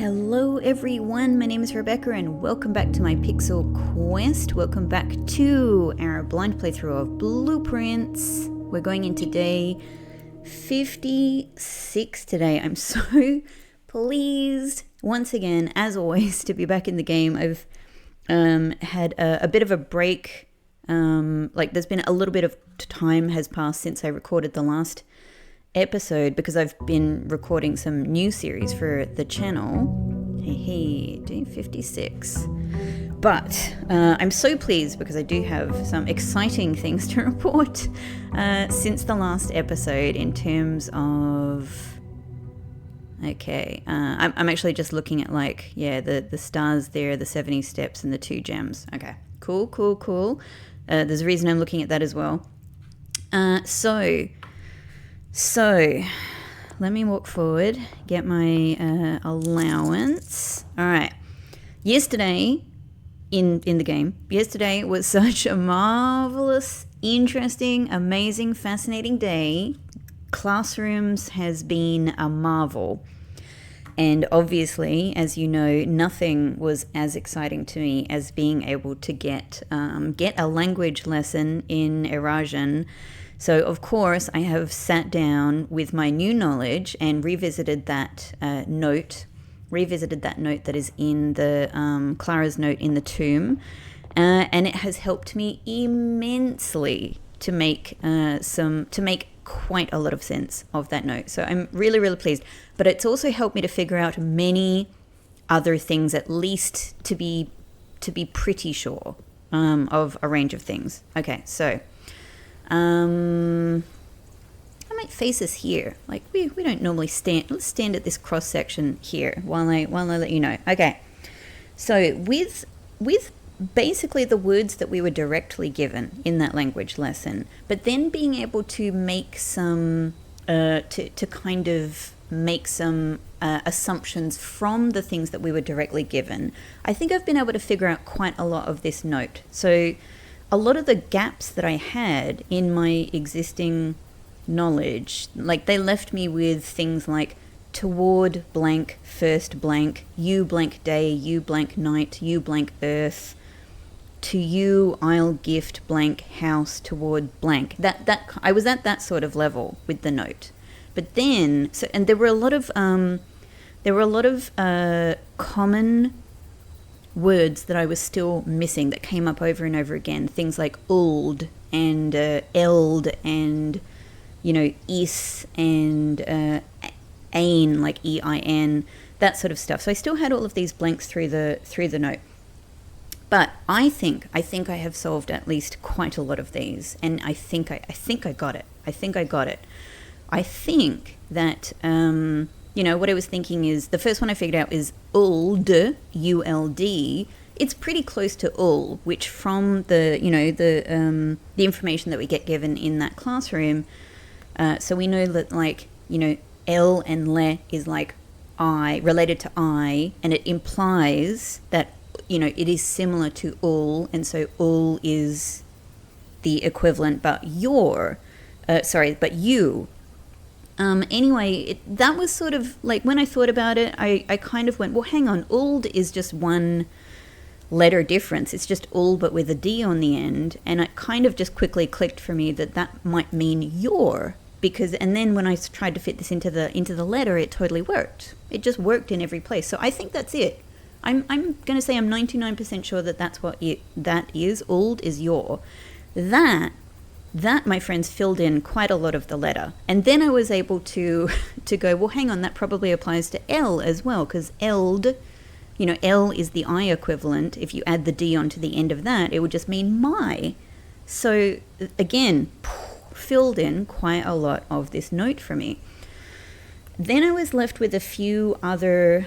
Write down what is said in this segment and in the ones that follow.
Hello everyone, my name is Rebecca and welcome back to my Pixel Quest. Welcome back to our blind playthrough of Blueprints. We're going into day 56 today. I'm so pleased once again, as always, to be back in the game. I've had a bit of a break. There's been a little bit of time has passed since I recorded the last episode because I've been recording some new series for the channel. Hey, day 56. But I'm so pleased because I do have some exciting things to report since the last episode in terms of... Okay, I'm actually just looking at the stars there, the 70 steps and the 2 gems. Okay, cool. There's a reason I'm looking at that as well. So, let me walk forward, get my allowance. All right. Yesterday, in the game, yesterday was such a marvelous, interesting, amazing, fascinating day. Classrooms has been a marvel. And obviously, as you know, nothing was as exciting to me as being able to get a language lesson in Eurasian. So, of course, I have sat down with my new knowledge and revisited that note that is in the Clara's note in the tomb, and it has helped me immensely to make quite a lot of sense of that note. So I'm really, really pleased. But it's also helped me to figure out many other things, at least to be pretty sure of a range of things. Okay, so. I might face us here. Like we don't normally stand. Let's stand at this cross section here while I let you know. Okay. So with basically the words that we were directly given in that language lesson, but then being able to make some to kind of make some assumptions from the things that we were directly given, I think I've been able to figure out quite a lot of this note. So a lot of the gaps that I had in my existing knowledge, like they left me with things like toward blank, first blank, you blank day, you blank night, you blank earth, to you I'll gift blank house toward blank. That I was at that sort of level with the note. But then, there were a lot of common words that I was still missing that came up over and over again. Things like old and eld and, is and ain, like E-I-N, that sort of stuff. So I still had all of these blanks through the note. But I think I have solved at least quite a lot of these, and I think I got it. I think that what I was thinking is, the first one I figured out is uld, U-L-D. It's pretty close to ul, which from the information that we get given in that classroom. So we know that L and le is like I, related to I, and it implies that, it is similar to ul, and so ul is the equivalent, but you. Anyway, that was sort of like, when I thought about it, I kind of went, well, hang on, uld is just one letter difference. It's just ul, but with a D on the end. And it kind of just quickly clicked for me that might mean your, and then when I tried to fit this into the letter, it totally worked. It just worked in every place. So I think that's it. I'm going to say I'm 99% sure that that's what that is. Uld is your. That, my friends, filled in quite a lot of the letter. And then I was able to go, well, hang on, that probably applies to L as well, because eld, L is the I equivalent. If you add the D onto the end of that, it would just mean my. So, again, filled in quite a lot of this note for me. Then I was left with a few other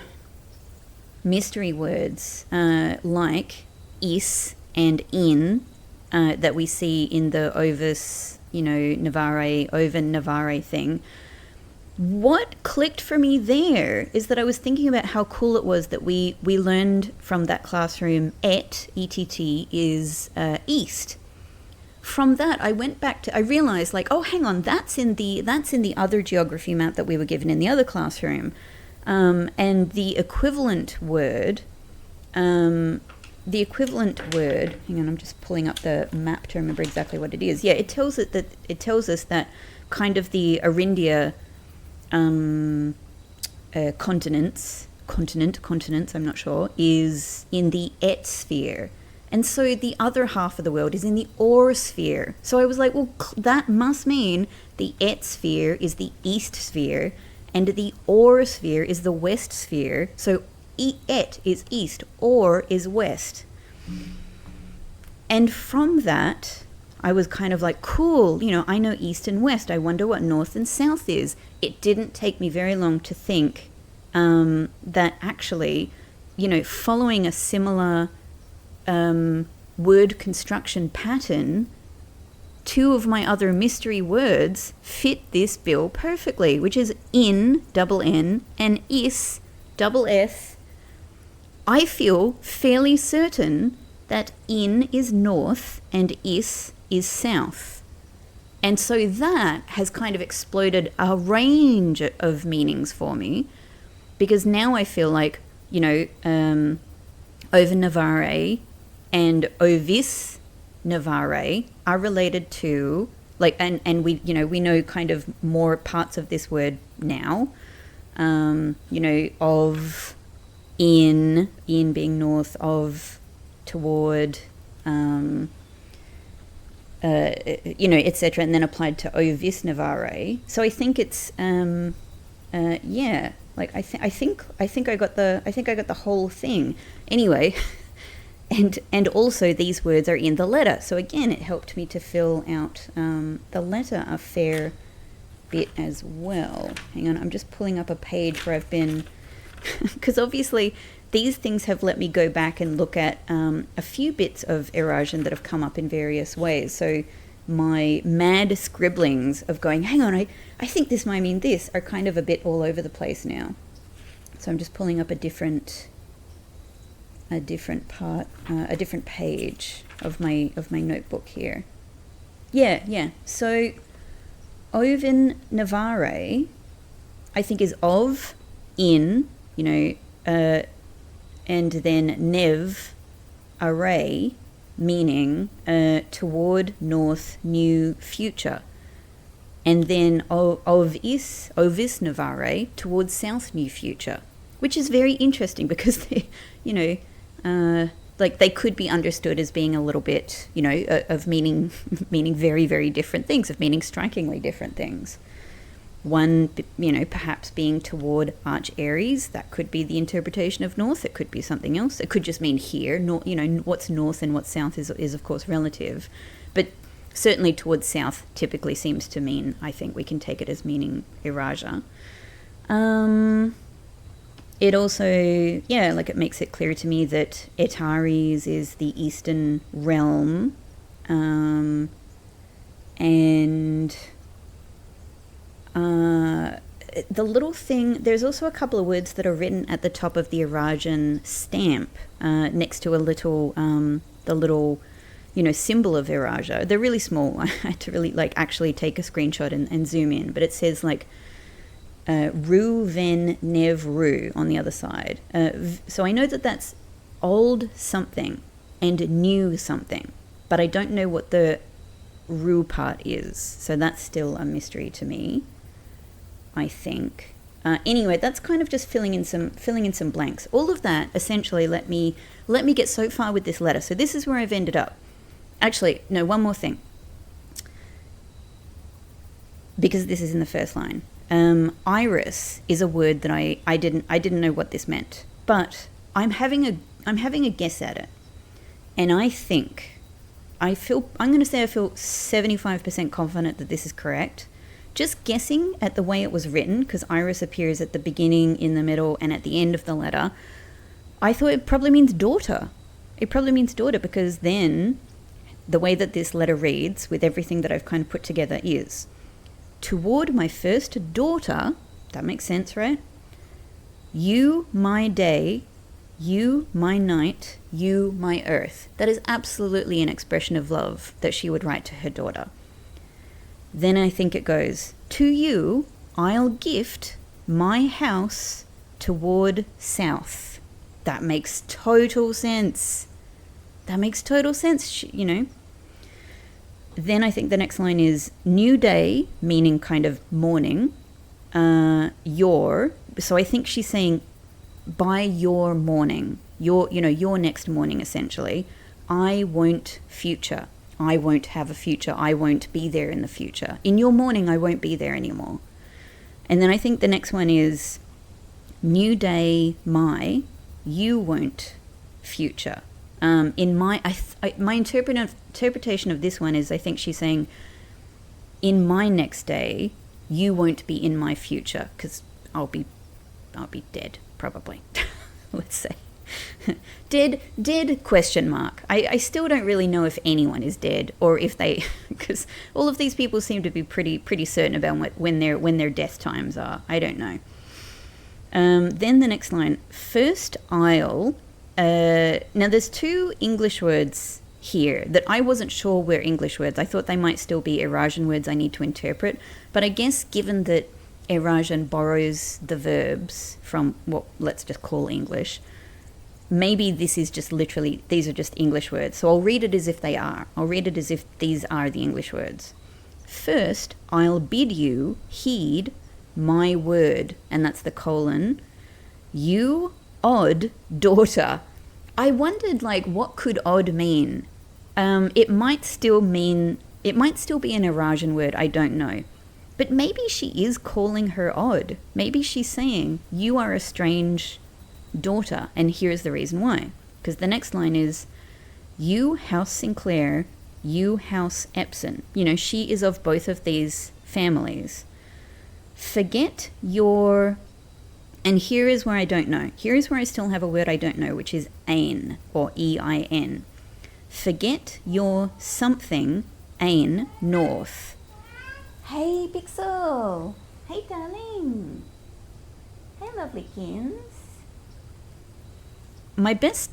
mystery words, like is and in, that we see in the Ovis, Navare, Oven Navare thing. What clicked for me there is that I was thinking about how cool it was that we learned from that classroom E-T-T, is east. From that, I went back to, I realized, oh, hang on, that's in the other geography map that we were given in the other classroom. And the equivalent word, hang on, I'm just pulling up the map to remember exactly what it is. Yeah, it tells us that kind of the Arindia continents, I'm not sure, is in the Et sphere. And so the other half of the world is in the Or sphere. So I was like, well, that must mean the Et sphere is the East sphere, and the Or sphere is the West sphere. So Et is East, Or is West. And from that, I was kind of like, cool, I know East and West. I wonder what North and South is. It didn't take me very long to think that actually, following a similar word construction pattern, two of my other mystery words fit this bill perfectly, which is in, double N, and is, double S. I feel fairly certain that in is north and is south. And so that has kind of exploded a range of meanings for me, because now I feel like, Oveldajiris and Ovis Navare are related to, like, and we know kind of more parts of this word now, of in being north, of toward, etc., and then applied to Ovis Navare. So I think it's like I think I got the whole thing. Anyway, and also these words are in the letter. So again, it helped me to fill out the letter a fair bit as well. Hang on, I'm just pulling up a page where I've been, because obviously these things have let me go back and look at a few bits of Eurasian that have come up in various ways. So my mad scribblings of going, hang on, I think this might mean this, are kind of a bit all over the place now. So I'm just pulling up a different page of my notebook here. Yeah. So Oven Navare, I think, is of, in, and then nev, array, meaning toward, north, new, future. And then ovis Navare, towards south, new, future, which is very interesting because they, like they could be understood as being a little bit, of meaning very, very different things, of meaning strikingly different things. One, perhaps being toward Arch Aries, that could be the interpretation of north. It could be something else. It could just mean here. What's north and what's south is of course relative, but certainly towards south typically seems to mean, I think we can take it as meaning Erasia. It also, it makes it clear to me that Etaris is the eastern realm, and the little thing, there's also a couple of words that are written at the top of the Eurasian stamp, next to the little symbol of Eurasia. They're really small. I had to really actually take a screenshot and zoom in, but it says Ru Ven Nev Ru on the other side. So I know that that's old something and new something, but I don't know what the Ru part is. So that's still a mystery to me, I think. Anyway, that's kind of just filling in some blanks. All of that essentially let me get so far with this letter. So this is where I've ended up. Actually, no, one more thing, because this is in the first line. Iris is a word that I didn't know what this meant, but I'm having a guess at it, and I feel 75% confident that this is correct. Just guessing at the way it was written, because Iris appears at the beginning, in the middle, and at the end of the letter, I thought it probably means daughter. It probably means daughter, because then the way that this letter reads, with everything that I've kind of put together, is toward my first daughter. That makes sense, right? You, my day, you, my night, you, my earth. That is absolutely an expression of love that she would write to her daughter. Then I think it goes, to you, I'll gift my house toward south. That makes total sense. That makes total sense, you know. Then I think the next line is new day, meaning kind of morning. So I think she's saying by your morning, your next morning essentially, I won't future. I won't have a future. I won't be there in the future. In your morning, I won't be there anymore. And then I think the next one is new day, you won't future. In my interpretation of this one is I think she's saying in my next day, you won't be in my future because I'll be dead probably. Let's say dead question mark. I still don't really know if anyone is dead or if they, because all of these people seem to be pretty certain about when their death times are. I don't know. Then the next line, first isle. Now there's two English words here that I wasn't sure were English words. I thought they might still be Eurasian words I need to interpret. But I guess given that Eurasian borrows the verbs from what let's just call English, maybe this is just literally, these are just English words. So I'll read it as if they are. I'll read it as if these are the English words. First, I'll bid you heed my word, and that's the colon, you odd daughter. I wondered, like, what could odd mean? It might still be an Eurasian word, I don't know. But maybe she is calling her odd. Maybe she's saying, you are a strange daughter, and here's the reason why. Because the next line is, you House Sinclair, you House Epson. You know, she is of both of these families. Forget your... And here is where I don't know. Here is where I still have a word I don't know, which is ain, or E-I-N. Forget your something, ain, north. Hey, Pixel. Hey, darling. Hey, lovely kins. My best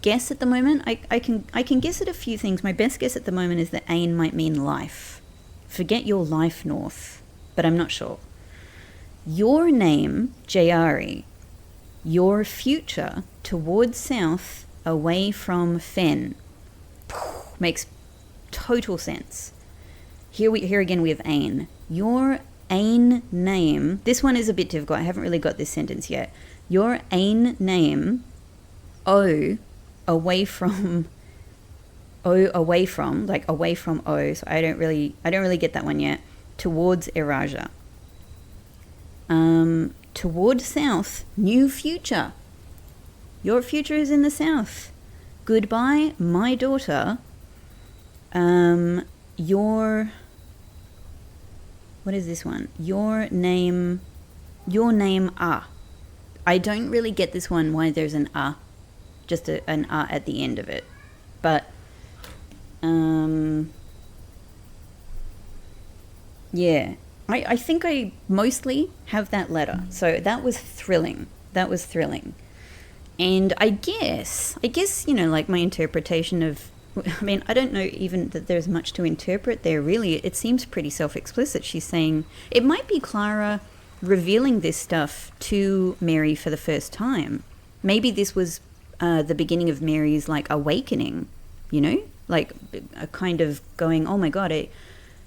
guess at the moment, I can guess at a few things. My best guess at the moment is that ain might mean life. Forget your life, north. But I'm not sure. Your name, Jayari. Your future, towards south, away from Fen. Makes total sense. Here again we have ain. Your ain name. This one is a bit difficult. I haven't really got this sentence yet. Your ain name. Away from. Like away from O. So I don't really get that one yet. Towards Erasia. Toward south, new future. Your future is in the south. Goodbye, my daughter. What is this one? Your name ah. I don't really get this one, why there's an ah. Just an ah at the end of it. But, yeah. I think I mostly have that letter. So that was thrilling. And I guess, you know, like my interpretation of, I mean, I don't know even that there's much to interpret there, really. It seems pretty self-explicit. She's saying, it might be Clara revealing this stuff to Mary for the first time. Maybe this was the beginning of Mary's, like, awakening, you know? Like, a kind of going, oh my God, I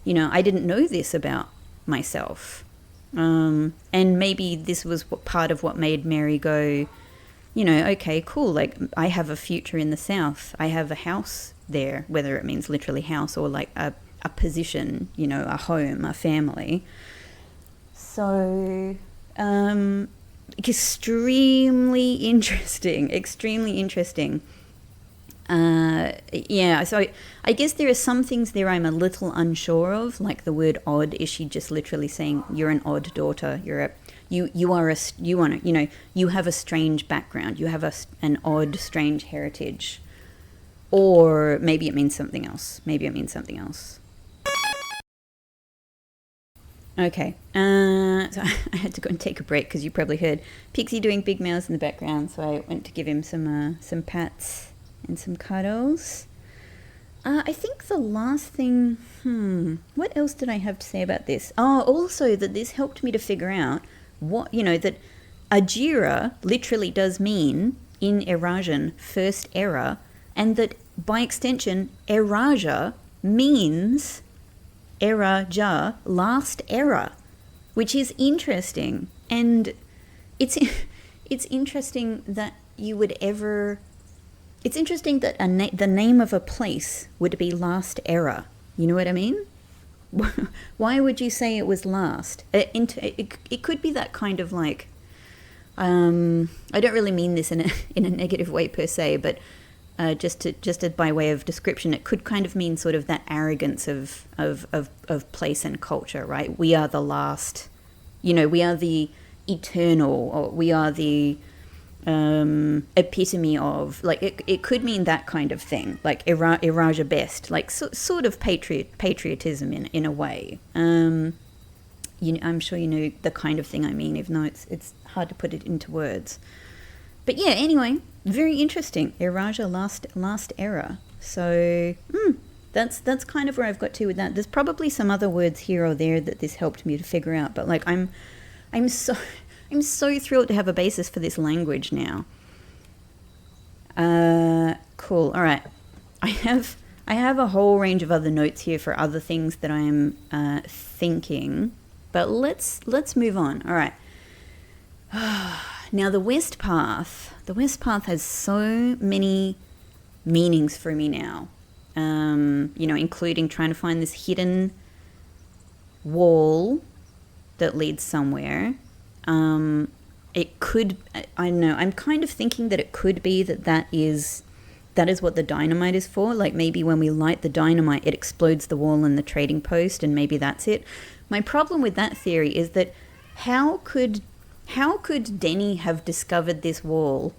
didn't know this about myself. And maybe this was part of what made Mary go, you know, okay, cool, like I have a future in the south. I have a house there, whether it means literally house or like a position, you know, a home, a family. So, extremely interesting. Yeah, so I guess there are some things there I'm a little unsure of, like the word odd. Is she just literally saying you're an odd daughter? You have a strange background. You have an odd, strange heritage, or maybe it means something else. Okay, so I had to go and take a break because you probably heard Pixie doing big meows in the background. So I went to give him some pats and some cuddles. I think the last thing, what else did I have to say about this? Oh, also that this helped me to figure out what, you know, that Ajira literally does mean, in Eurasian, first era, and that by extension, Eraja means Eraja, last era, which is interesting. And it's interesting that you would ever... It's interesting that the name of a place would be last era. You know what I mean? Why would you say it was last? It could be that kind of like... I don't really mean this in a negative way per se, but just by way of description, it could kind of mean sort of that arrogance of place and culture, right? We are the last, we are the eternal, or we are the epitome of, like, it could mean that kind of thing, like Eraja best, like sort of patriotism in a way. I'm sure you know the kind of thing I mean, even though it's hard to put it into words. But yeah, anyway, very interesting. Eraja last era. So that's kind of where I've got to with that. There's probably some other words here or there that this helped me to figure out, but like I'm so thrilled to have a basis for this language now. Cool. All right. I have a whole range of other notes here for other things that I'm thinking, but let's move on. All right. Now the West Path has so many meanings for me now. Including trying to find this hidden wall that leads somewhere. It could, I don't know, I'm kind of thinking that it could be that is what the dynamite is for. Like maybe when we light the dynamite, it explodes the wall and the trading post, and maybe that's it. My problem with that theory is that how could Denny have discovered this wall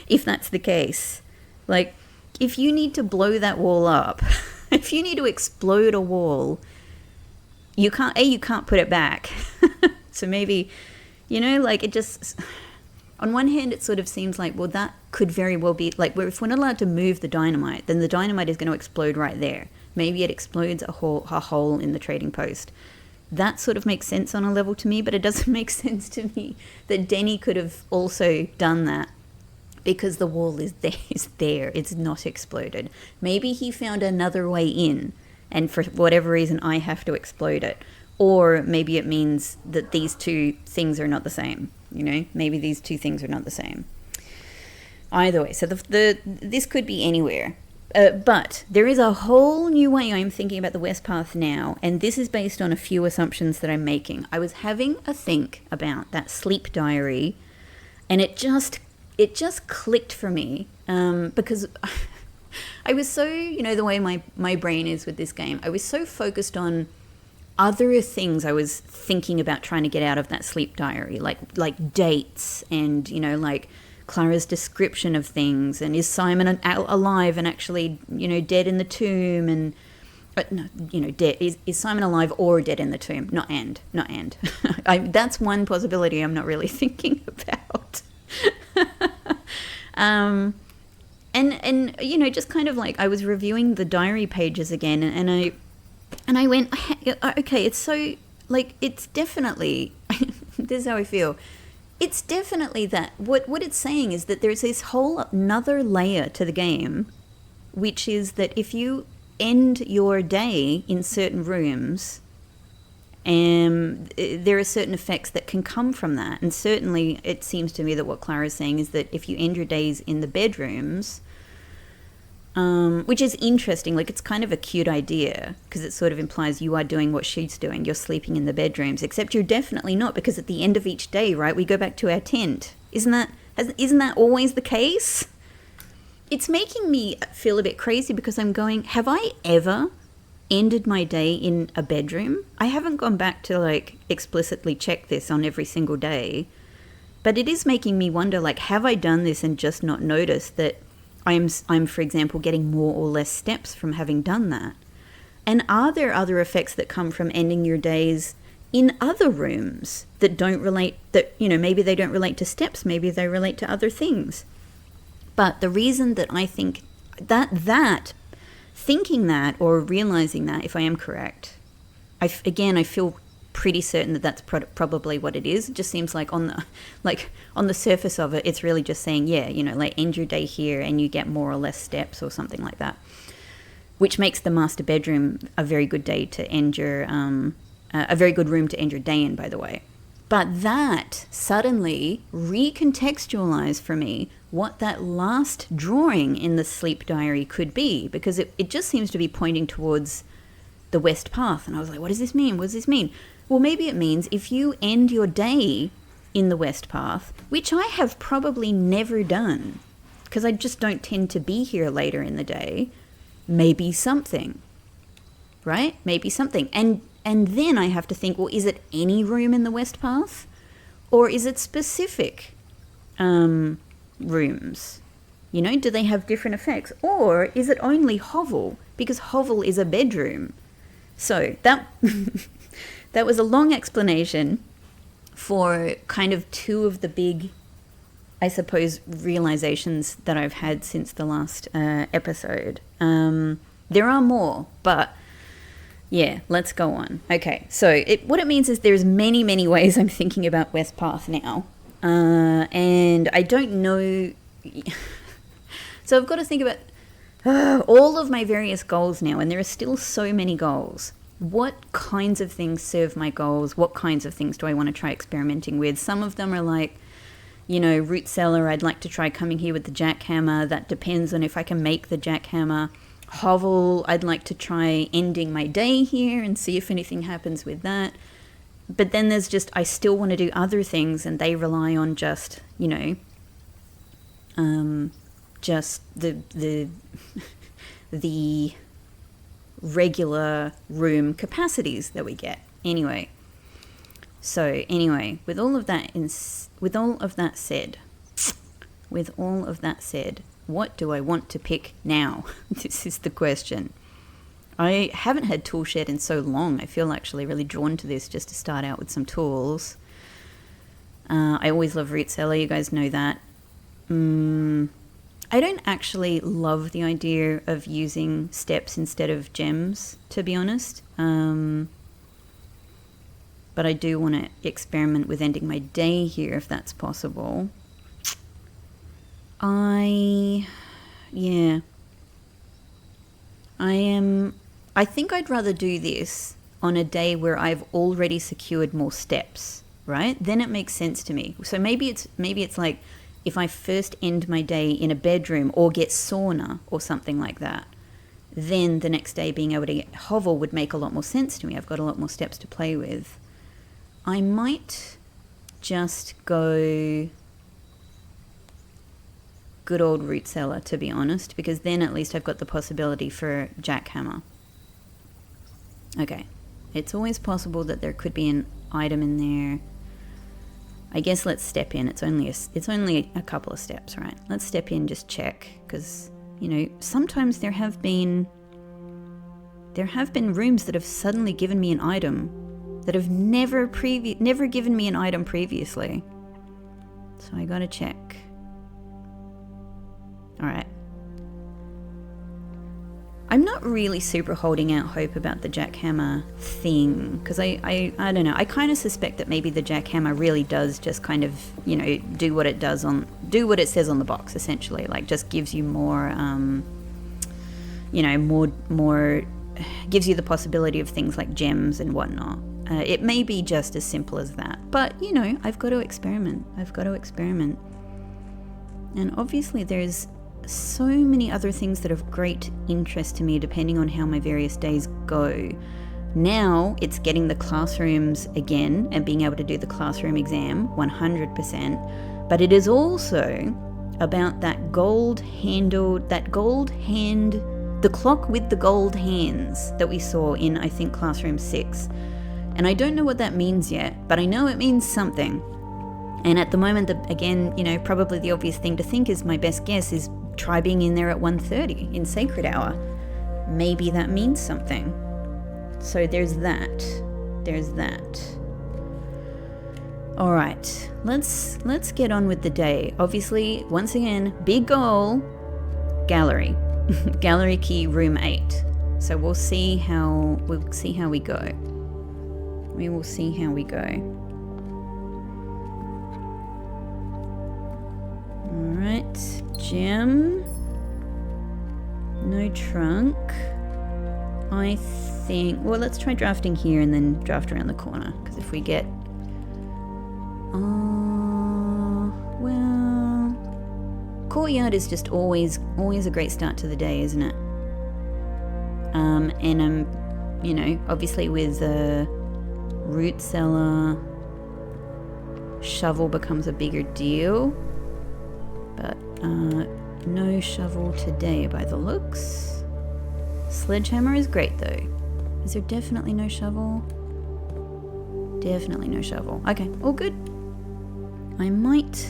if that's the case? Like, if you need to blow that wall up, if you need to explode a wall, you can't put it back. So maybe, it just, on one hand, it sort of seems like, well, that could very well be, like, if we're not allowed to move the dynamite, then the dynamite is going to explode right there. Maybe it explodes a hole in the trading post. That sort of makes sense on a level to me, but it doesn't make sense to me that Denny could have also done that because the wall is there. It's not exploded. Maybe he found another way in, and for whatever reason, I have to explode it. Or maybe it means that these two things are not the same. Maybe these two things are not the same. Either way, so this could be anywhere. But there is a whole new way I'm thinking about the West Path now, and this is based on a few assumptions that I'm making. I was having a think about that sleep diary, and it just clicked for me, because I was so, the way my brain is with this game, I was so focused on other things I was thinking about trying to get out of that sleep diary, like dates and, like Clara's description of things, and is Simon alive and actually, dead in the tomb, and dead is Simon alive or dead in the tomb, not and. That's one possibility I'm not really thinking about. And just kind of like I was reviewing the diary pages again, and I went, okay, it's so, like, it's definitely this is how I feel. It's definitely that what it's saying is that there's this whole another layer to the game, which is that if you end your day in certain rooms, there are certain effects that can come from that. And certainly it seems to me that what Clara's saying is that if you end your days in the bedrooms, which is interesting, like it's kind of a cute idea because it sort of implies you are doing what she's doing, you're sleeping in the bedrooms, except you're definitely not, because at the end of each day, right, we go back to our tent. Isn't that always the case? It's making me feel a bit crazy because I'm going, have I ever ended my day in a bedroom? I haven't gone back to like explicitly check this on every single day, but it is making me wonder, like, have I done this and just not noticed that I'm, for example, getting more or less steps from having done that? And are there other effects that come from ending your days in other rooms that don't relate, that, maybe they don't relate to steps, maybe they relate to other things? But the reason that I think that thinking that, or realizing that, if I am correct, I feel pretty certain that that's probably what it is. It just seems like on the surface of it, it's really just saying, yeah, like end your day here and you get more or less steps or something like that, which makes the master bedroom a very good day to end your a very good room to end your day in, by the way. But that suddenly recontextualized for me what that last drawing in the sleep diary could be, because it just seems to be pointing towards the west path. And I was like, what does this mean? What does this mean? Well, maybe it means if you end your day in the west path, which I have probably never done, because I just don't tend to be here later in the day, maybe something, right? Maybe something. And then I have to think, well, is it any room in the west path? Or is it specific rooms? Do they have different effects? Or is it only hovel? Because hovel is a bedroom. So that that was a long explanation for kind of two of the big, I suppose, realizations that I've had since the last episode. There are more, but yeah, let's go on. Okay, so what it means is there's many, many ways I'm thinking about West Path now. And I don't know... So I've got to think about all of my various goals now, and there are still so many goals. What kinds of things serve my goals? What kinds of things do I want to try experimenting with? Some of them are like, root cellar, I'd like to try coming here with the jackhammer. That depends on if I can make the jackhammer. Hovel, I'd like to try ending my day here and see if anything happens with that. But then there's just, I still want to do other things, and they rely on just, just the regular room capacities that we get. Anyway, with all of that said, what do I want to pick now? This is the question. I haven't had tool shed in so long. I feel actually really drawn to this just to start out with some tools. I always love root cellar, you guys know that. I don't actually love the idea of using steps instead of gems, to be honest. But I do want to experiment with ending my day here if that's possible. I think I'd rather do this on a day where I've already secured more steps, right? Then it makes sense to me. So maybe it's like if I first end my day in a bedroom or get sauna or something like that, then the next day being able to get hovel would make a lot more sense to me. I've got a lot more steps to play with. I might just go good old root cellar, to be honest, because then at least I've got the possibility for jackhammer. Okay, it's always possible that there could be an item in there. I guess let's step in. It's only a couple of steps, right? Let's step in, just check, because sometimes there have been rooms that have suddenly given me an item that have never given me an item previously. So I gotta check. Alright. I'm not really super holding out hope about the jackhammer thing, because I don't know. I kind of suspect that maybe the jackhammer really does just kind of, do what it says on the box, essentially. Like, just gives you more, more, gives you the possibility of things like gems and whatnot. It may be just as simple as that, but I've got to experiment. And obviously there's so many other things that are of great interest to me depending on how my various days go. Now it's getting the classrooms again and being able to do the classroom exam 100%, but it is also about the clock with the gold hands that we saw in, I think, classroom 6. And I don't know what that means yet, but I know it means something. And at the moment, probably the obvious thing to think is, my best guess is, try being in there at 1:30 in Sacred Hour. Maybe that means something. So there's that. All right, let's get on with the day. Obviously, once again, big goal, gallery. Gallery key room 8. So we'll see how we go. We will see how we go. Alright, gem. No trunk. I think... Well, let's try drafting here and then draft around the corner. Because if we get... well... Courtyard is just always a great start to the day, isn't it? And I'm, you know, obviously with root cellar, shovel becomes a bigger deal. But no shovel today by the looks. Sledgehammer is great though. Is there definitely no shovel? Definitely no shovel. Okay, all good. I might...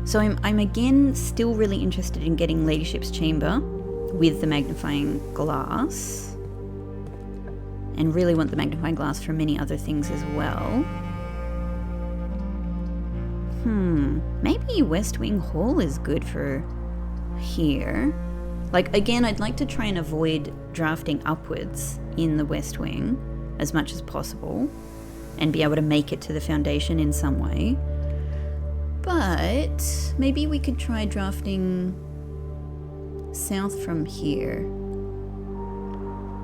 So I'm again still really interested in getting Ladyship's Chamber with the magnifying glass. And really want the magnifying glass for many other things as well. Maybe West Wing Hall is good for here. Like, again, I'd like to try and avoid drafting upwards in the West Wing as much as possible and be able to make it to the foundation in some way. But maybe we could try drafting south from here.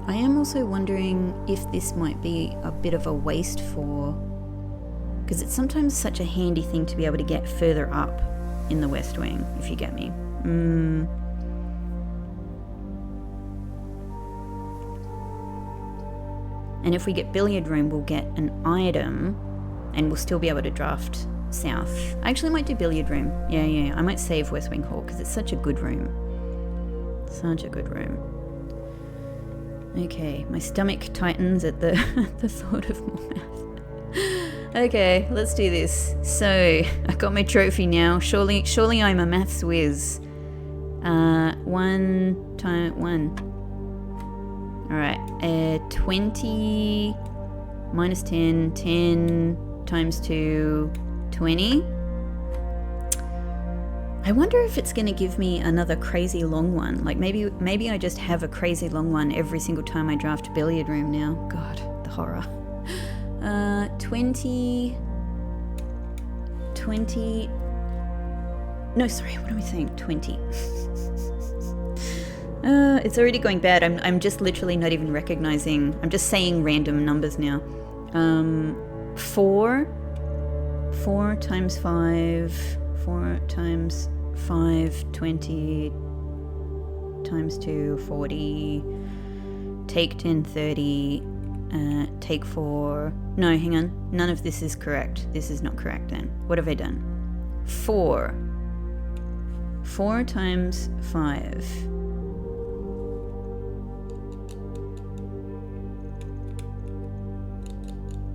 I am also wondering if this might be a bit of a waste for... because it's sometimes such a handy thing to be able to get further up in the West Wing, if you get me. And if we get billiard room, we'll get an item and we'll still be able to draft south. I actually might do billiard room. Yeah. I might save West Wing Hall because it's such a good room. Such a good room. Okay, my stomach tightens at the the thought of more math. Okay, let's do this. So, I got my trophy now. Surely I'm a maths whiz. 1 times 1. Alright, 20 minus 10, 10 times 2, 20. I wonder if it's going to give me another crazy long one. Like maybe I just have a crazy long one every single time I draft billiard room now. God, the horror. 20. No, sorry, what am I saying? 20. It's already going bad. I'm just literally not even recognizing. I'm just saying random numbers now. 4 times 5. 4 times 5, 20 times 2, 40. Take 10, 30. Take 4. No, hang on. None of this is correct. This is not correct then. What have I done? 4. 4 times 5.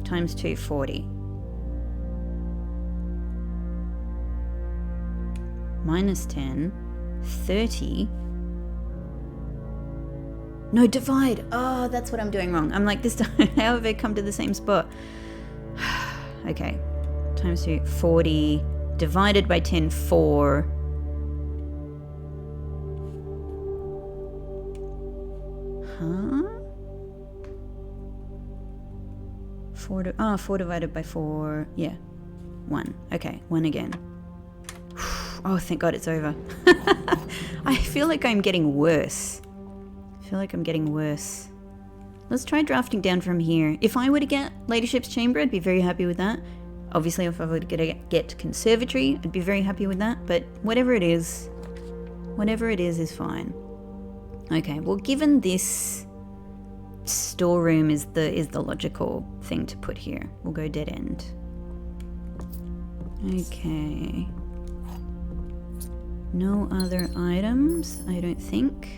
Times 2, 40. Minus 10, 30. No, divide. Oh, that's what I'm doing wrong. I'm like, this time, how have I come to the same spot? Okay. Times 2, 40. Divided by 10, 4. Huh? 4 divided by 4. Yeah. 1. Okay, 1 again. Oh, thank God it's over. I feel like I'm getting worse. Let's try drafting down from here. If I were to get Ladyship's Chamber, I'd be very happy with that. Obviously, if I were to get Conservatory, I'd be very happy with that. But whatever it is fine. Okay, well, given this storeroom is the logical thing to put here, we'll go dead end. Okay. No other items, I don't think.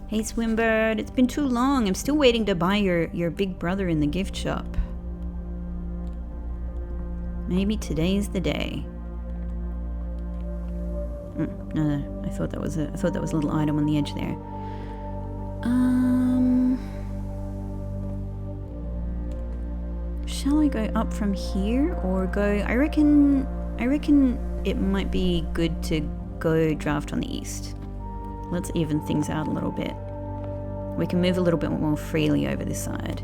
Hey Swimbird, it's been too long. I'm still waiting to buy your big brother in the gift shop. Maybe today's the day. No, I thought that was a little item on the edge there. Shall I go up from here or go? I reckon it might be good to go draft on the east. Let's even things out a little bit. We can move a little bit more freely over this side.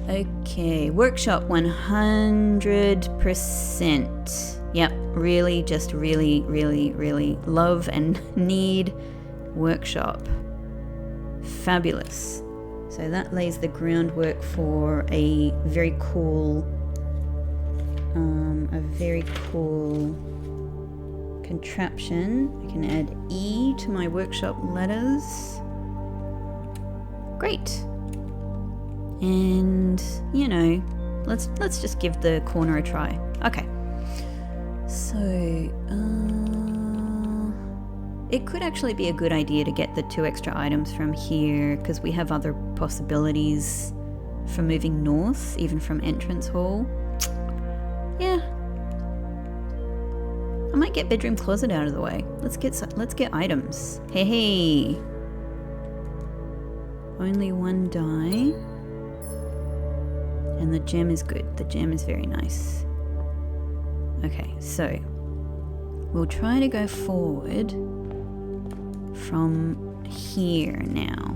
Okay, workshop 100%. Yep, really, just really, really, really love and need workshop. Fabulous. So that lays the groundwork for a very cool contraption. I can add E to my workshop letters. Great. And, you know, let's just give the corner a try. Okay. So, it could actually be a good idea to get the 2 extra items from here, because we have other possibilities for moving north, even from entrance hall. Yeah. I might get bedroom closet out of the way. Let's get items. Hey. Only 1 die. And the gem is good. The gem is very nice. Okay, so we'll try to go forward from here now.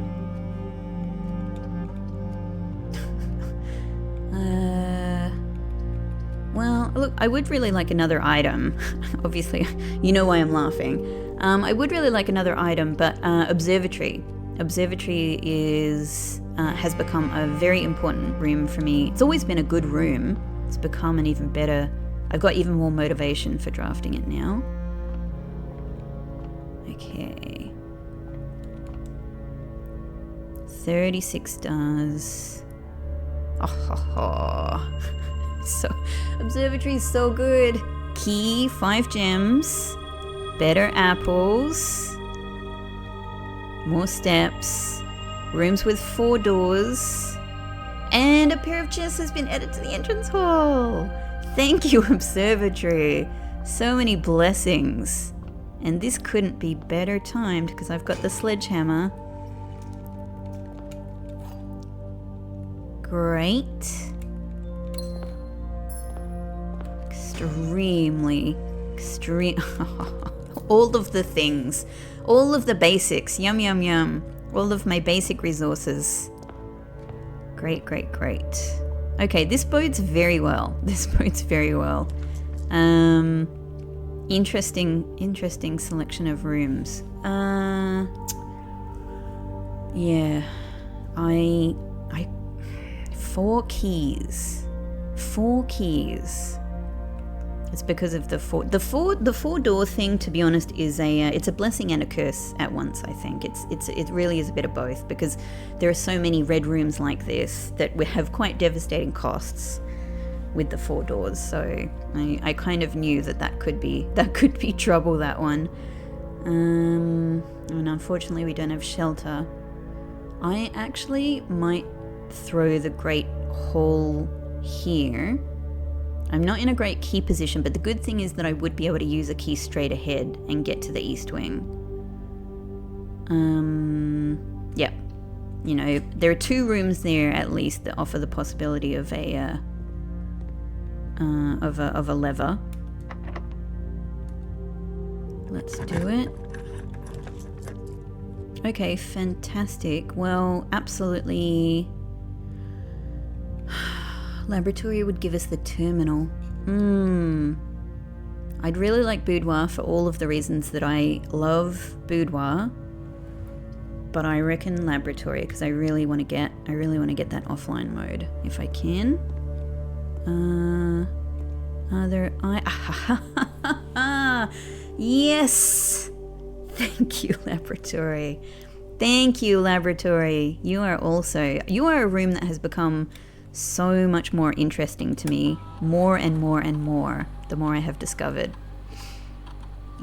Well, look, I would really like another item. Obviously, you know why I'm laughing. I would really like another item, but observatory. Observatory has become a very important room for me. It's always been a good room. It's become an even better... I've got even more motivation for drafting it now. Okay. 36 stars. Oh. So, observatory is so good. Key, 5 gems. Better apples. More steps. Rooms with 4 doors. And a pair of chests has been added to the entrance hall. Thank you, observatory. So many blessings. And this couldn't be better timed because I've got the sledgehammer. Great. Extreme. All of the things. All of the basics. Yum, yum, yum. All of my basic resources. Great. Okay, this bodes very well. Interesting selection of rooms. Yeah. 4 keys. 4 keys. It's because of the four door thing. To be honest, is it's a blessing and a curse at once. I think it really is a bit of both, because there are so many red rooms like this that we have quite devastating costs with the 4 doors. So I kind of knew that could be trouble, that one. And unfortunately, we don't have shelter. I actually might throw the Great Hall here. I'm not in a great key position, but the good thing is that I would be able to use a key straight ahead and get to the east wing. Yeah. You know, there are 2 rooms there at least that offer the possibility of a lever. Let's do it. Okay, fantastic. Well, absolutely. Laboratory would give us the terminal. I'd really like boudoir for all of the reasons that I love boudoir, but I reckon laboratory, because I really want to get that offline mode if I can. Yes. Thank you, laboratory. You are a room that has become so much more interesting to me, more and more and more, the more I have discovered.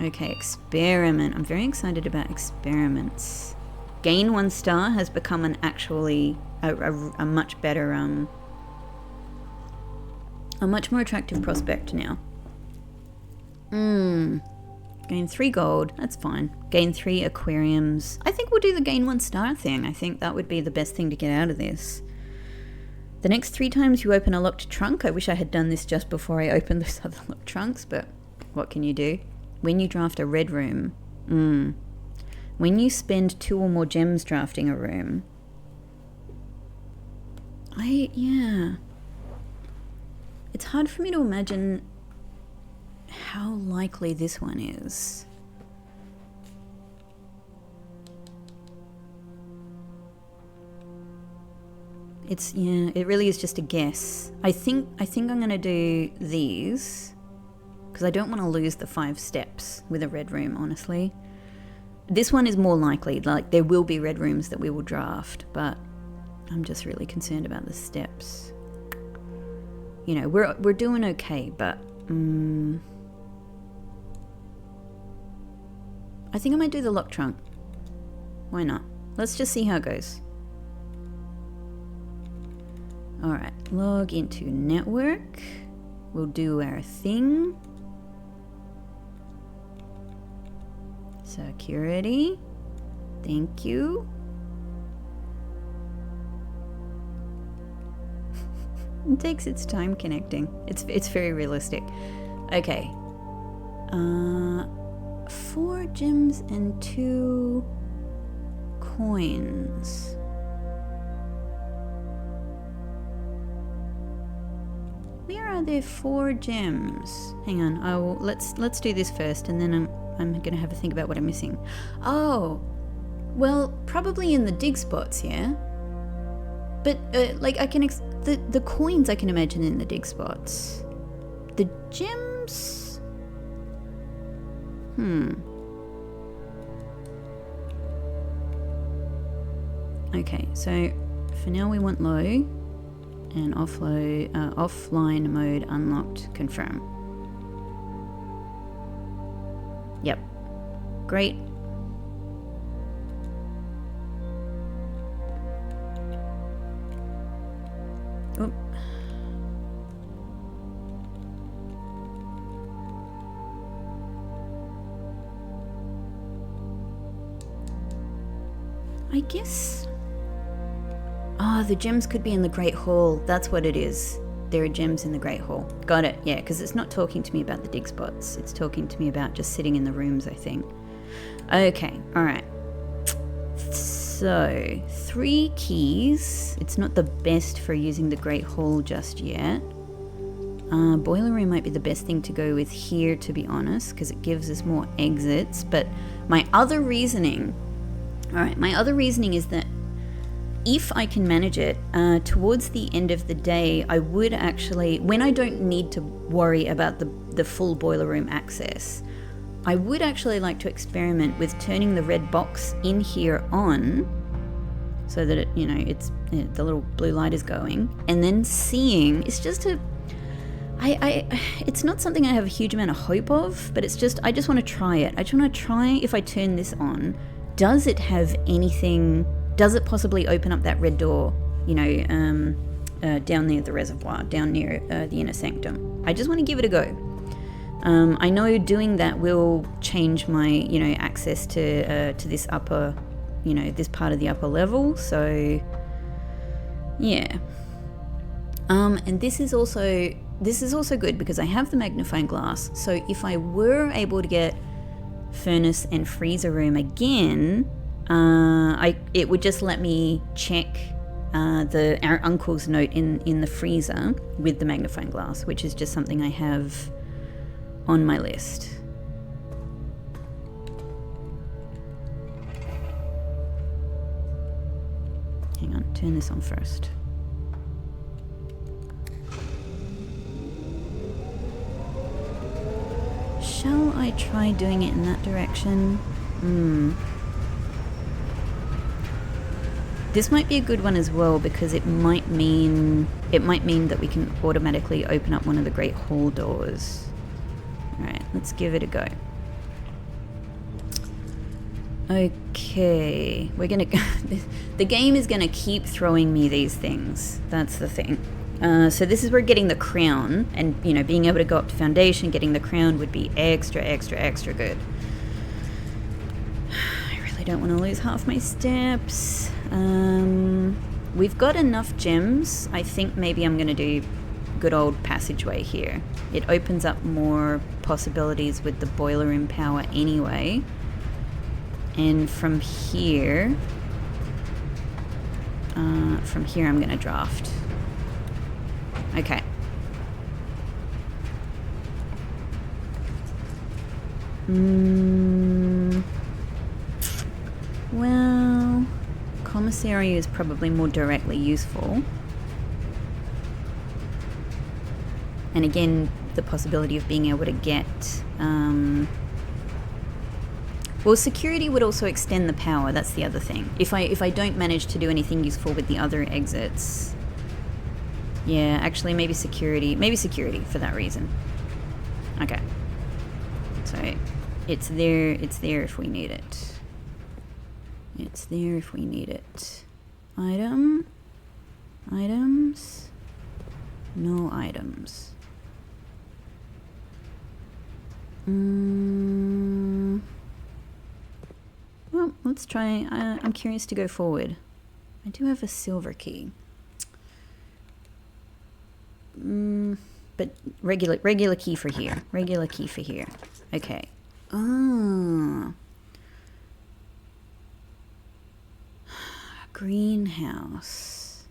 Okay, experiment. I'm very excited about experiments. Gain 1 star has become a much better, a much more attractive prospect now. Gain 3 gold, that's fine. Gain 3 aquariums. I think we'll do the gain 1 star thing. I think that would be the best thing to get out of this. The next 3 times you open a locked trunk. I wish I had done this just before I opened those other locked trunks, but what can you do? when you draft a red room, when you spend 2 or more gems drafting a room, yeah. It's hard for me to imagine how likely this one is. Yeah, it really is just a guess. I think I'm gonna do these because I don't want to lose the 5 steps with a red room, honestly. This one is more likely, like there will be red rooms that we will draft, but I'm just really concerned about the steps. You know, we're doing okay, but I think I might do the lock trunk. Why not? Let's just see how it goes. Alright, log into network. We'll do our thing. Security. Thank you. It takes its time connecting. It's very realistic. Okay. 4 gems and 2 coins. Where are there 4 gems? Hang on. Let's do this first, and then I'm gonna have to think about what I'm missing. Oh, well, probably in the dig spots, yeah. But like I can the coins I can imagine in the dig spots. The gems. Okay, so for now we want low and offline mode unlocked. Confirm. Yep. Great. Oh. I guess. The gems could be in the Great Hall. That's what it is. There are gems in the Great Hall. Got it. Yeah, because it's not talking to me about the dig spots. It's talking to me about just sitting in the rooms, I think. Okay. All right. So 3 keys. It's not the best for using the Great Hall just yet. Boiler room might be the best thing to go with here, to be honest, because it gives us more exits. But my other reasoning, is that if I can manage it, towards the end of the day, I would actually, when I don't need to worry about the full boiler room access, I would actually like to experiment with turning the red box in here on, so that it, you know, the little blue light is going, and then seeing. It's just it's not something I have a huge amount of hope of, but it's just, I just want to try it. I just want to try, if I turn this on, does it have anything? Does it possibly open up that red door, you know, down near the reservoir, down near the inner sanctum? I just want to give it a go. I know doing that will change my, you know, access to this upper, you know, this part of the upper level. So, yeah. And this is also good because I have the magnifying glass. So if I were able to get furnace and freezer room again, it would just let me check our uncle's note in the freezer with the magnifying glass, which is just something I have on my list. Hang on, turn this on first. Shall I try doing it in that direction? This might be a good one as well, because it might mean that we can automatically open up one of the Great Hall doors. Alright, let's give it a go. Okay, we're gonna the game is gonna keep throwing me these things. That's the thing. So this is where getting the crown, and you know, being able to go up to foundation, getting the crown would be extra good. I really don't want to lose half my steps. We've got enough gems. I think maybe I'm gonna good old passageway here. It opens up more possibilities with the boiler in power anyway. And from here I'm going to draft. Okay. Well, commissary is probably more directly useful. And again, the possibility of being able to get... well, security would also extend the power, that's the other thing. If I don't manage to do anything useful with the other exits... Yeah, actually maybe security for that reason. Okay. So, it's there if we need it. It's there if we need it. Items? No items. Well, let's try. I'm curious to go forward. I do have a silver key. But regular key for here. Regular key for here. Okay. Ah. Greenhouse.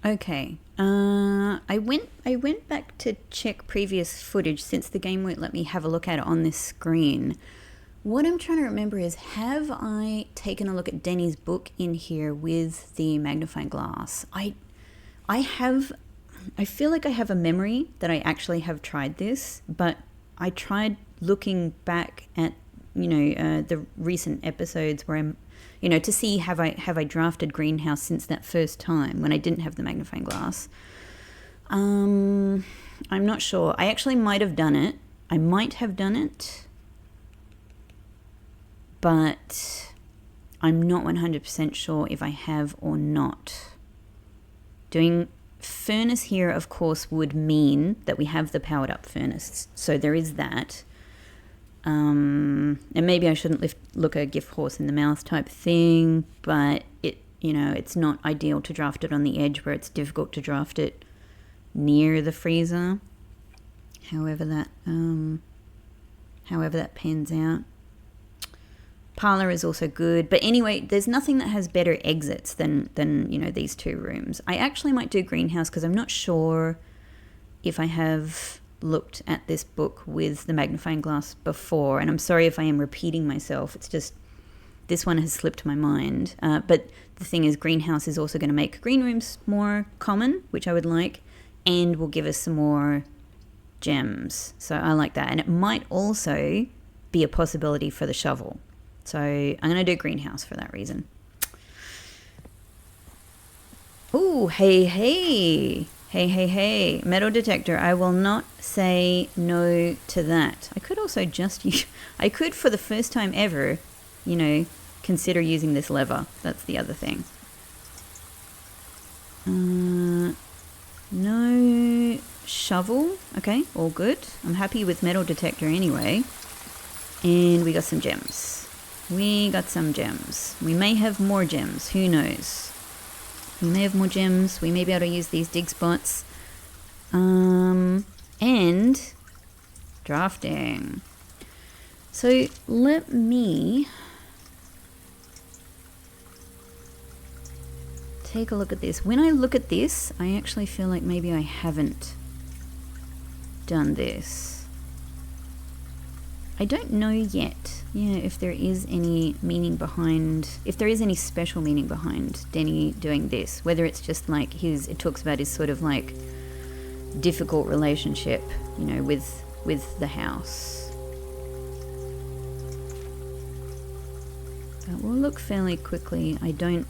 Okay. I went back to check previous footage since the game won't let me have a look at it on this screen. What I'm trying to remember is, have I taken a look at Denny's book in here with the magnifying glass? I feel like I have a memory that I actually have tried this, but I tried looking back at, the recent episodes where I'm, to see have I drafted greenhouse since that first time when I didn't have the magnifying glass. I'm not sure. I actually might have done it. I might have done it, but I'm not 100% sure if I have or not. Doing furnace here, of course, would mean that we have the powered up furnace. So there is that. And maybe I shouldn't look a gift horse in the mouth type thing, but it's not ideal to draft it on the edge where it's difficult to draft it near the freezer. However that pans out. Parlor is also good, but anyway, there's nothing that has better exits than these two rooms. I actually might do greenhouse because I'm not sure if I have looked at this book with the magnifying glass before, and I'm sorry if I am repeating myself. It's just this one has slipped my mind. But the thing is, greenhouse is also going to make green rooms more common, which I would like, and will give us some more gems. So I like that, and it might also be a possibility for the shovel. So I'm going to do greenhouse for that reason. Ooh, hey. Metal detector. I will not say no to that. I could also I could, for the first time ever, consider using this lever. That's the other thing. No shovel. Okay, all good. I'm happy with metal detector anyway. And we got some gems. We may have more gems. Who knows? We may have more gems. We may be able to use these dig spots. And drafting. So let me take a look at this. When I look at this, I actually feel like maybe I haven't done this. I don't know yet, if there is any meaning behind, if there is any special meaning behind Denny doing this, whether it's just like it talks about his sort of like difficult relationship, with the house. But we'll look fairly quickly. I'm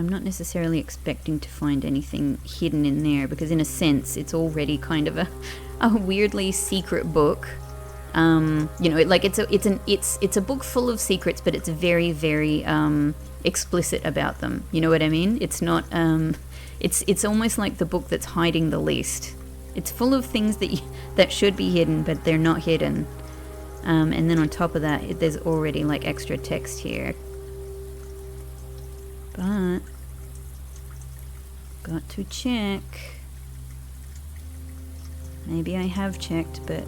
not necessarily expecting to find anything hidden in there, because in a sense it's already kind of a weirdly secret book. It's a book full of secrets, but it's very, very explicit about them. You know what I mean? It's not. It's almost like the book that's hiding the least. It's full of things that should be hidden, but they're not hidden. And then on top of that, there's already like extra text here. But got to check. Maybe I have checked, but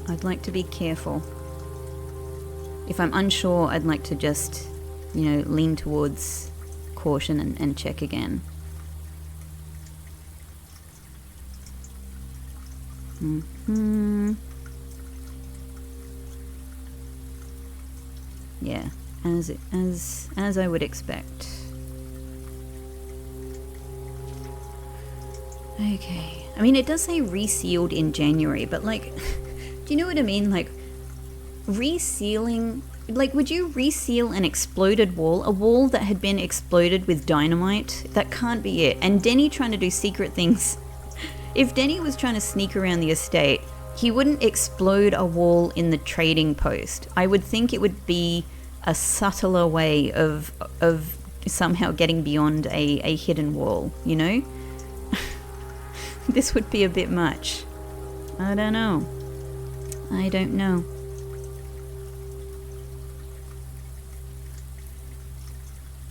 I'd like to be careful. If I'm unsure, I'd like to just, you know, lean towards caution and check again. Yeah, as I would expect. Okay. I mean, it does say resealed in January, but like, do you know what I mean? Like, resealing, like, would you reseal an exploded wall? A wall that had been exploded with dynamite? That can't be it. And Denny trying to do secret things. If Denny was trying to sneak around the estate, he wouldn't explode a wall in the trading post. I would think it would be a subtler way of somehow getting beyond a hidden wall, you know? This would be a bit much. I don't know. I don't know.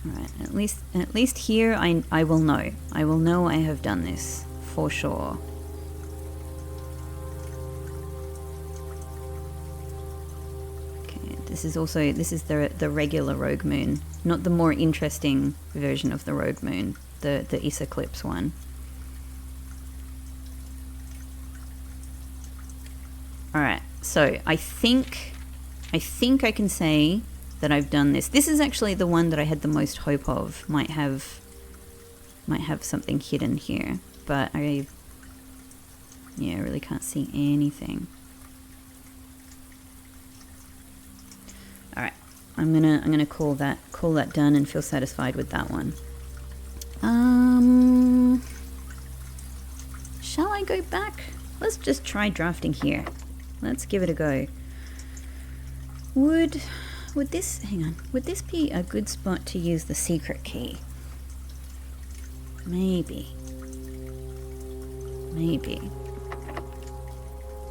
Alright, at least here I will know. I will know I have done this, for sure. Okay, this is the regular rogue moon, not the more interesting version of the rogue moon, the Eclipse one. Alright, so I think I can say that I've done this. This is actually the one that I had the most hope of. Might have something hidden here, but I really can't see anything. Alright, I'm gonna call that done and feel satisfied with that one. Shall I go back? Let's just try drafting here. Let's give it a go. Would this be a good spot to use the secret key? Maybe.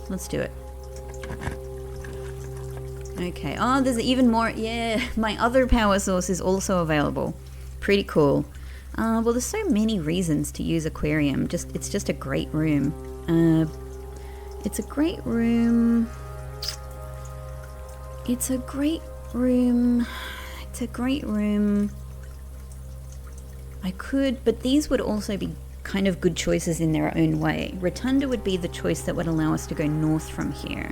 Let's do it. Okay. Oh, there's even more. Yeah, my other power source is also available. Pretty cool. Well, there's so many reasons to use aquarium. It's just a great room. It's a great room. It's a great room. I could, but these would also be kind of good choices in their own way. Rotunda would be the choice that would allow us to go north from here,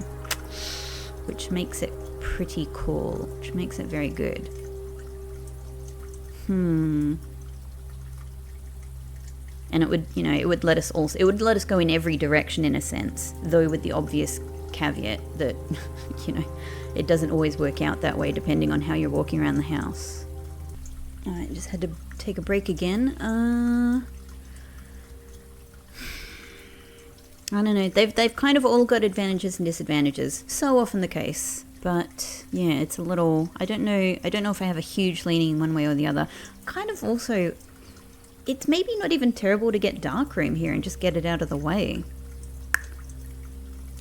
which makes it pretty cool, which makes it very good. And it would let us go in every direction in a sense, though with the obvious caveat that, it doesn't always work out that way depending on how you're walking around the house. Alright, just had to take a break again. I don't know, they've kind of all got advantages and disadvantages. So often the case. But yeah, it's a little, I don't know if I have a huge leaning one way or the other. Kind of also, it's maybe not even terrible to get darkroom here and just get it out of the way.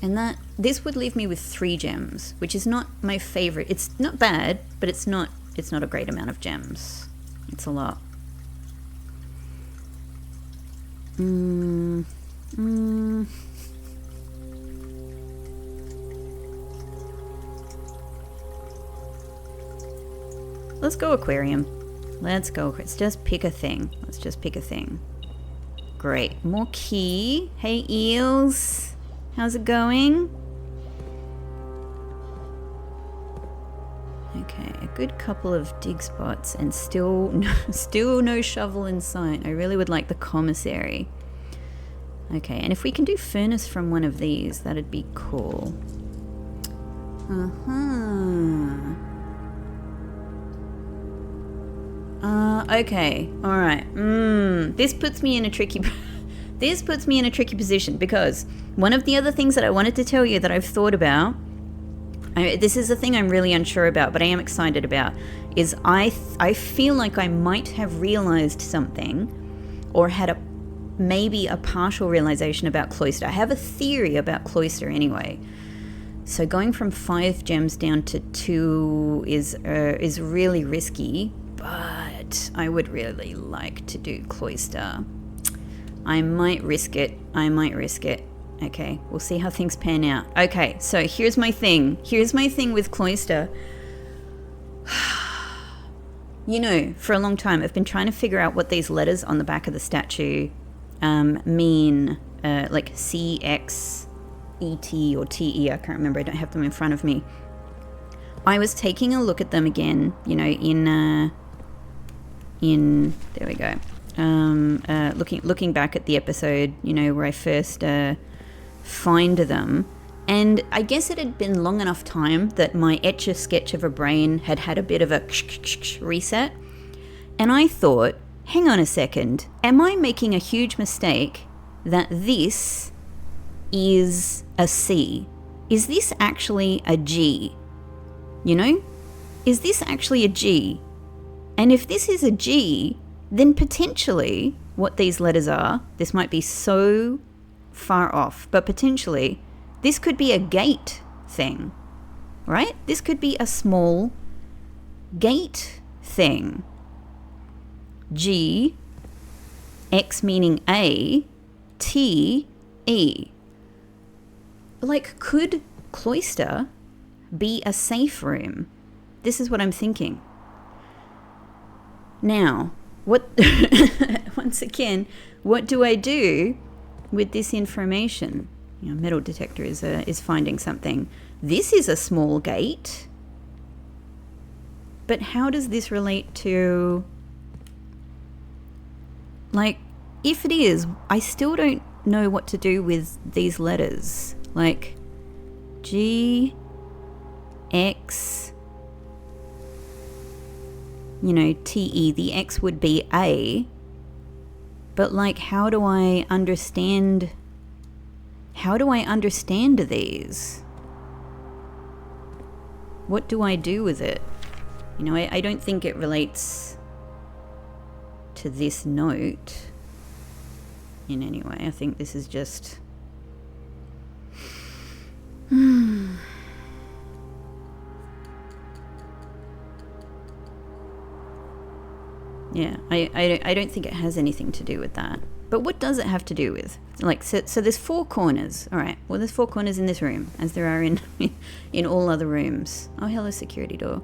And this would leave me with 3 gems, which is not my favorite. It's not bad, but it's not a great amount of gems. It's a lot. Let's go aquarium. Let's go. Let's just pick a thing. Great. More key. Hey, eels. How's it going? Okay, a good couple of dig spots and still no shovel in sight. I really would like the commissary. Okay, and if we can do furnace from one of these, that'd be cool. Okay, alright. This puts me in a tricky position because one of the other things that I wanted to tell you that I've thought about, this is a thing I'm really unsure about, but I am excited about, is I feel like I might have realized something or had maybe a partial realization about Cloister. I have a theory about Cloister anyway. So going from 5 gems down to 2 is really risky, but it. I would really like to do Cloister. I might risk it. I might risk it. Okay, we'll see how things pan out. Okay, so here's my thing. Here's my thing with Cloister. You know, for a long time, I've been trying to figure out what these letters on the back of the statue mean. Like C-X-E-T or T-E. I can't remember. I don't have them in front of me. I was taking a look at them again, you know, there we go. Looking back at the episode, you know, where I first find them, and I guess it had been long enough time that my Etch-a-Sketch of a brain had had a bit of a reset, and I thought, hang on a second, am I making a huge mistake that this is a C? Is this actually a G? You know, is this actually a G? And if this is a G, then potentially what these letters are, this might be so far off, but potentially this could be a gate thing, right? This could be a small gate thing. G, X meaning A, T, E. Like, could Cloister be a safe room? This is what I'm thinking. Now, what once again, what do I do with this information? You know, metal detector is finding something. This is a small gate. But how does this relate to, like, if it is, I still don't know what to do with these letters. Like G, X, you know, T-E, the X would be A, but like, how do I understand these? What do I do with it? You know, I don't think it relates to this note in any way. I think this is just yeah, I don't think it has anything to do with that. But what does it have to do with? Like, so there's 4 corners. All right, well, there's 4 corners in this room, as there are in all other rooms. Oh, hello, security door.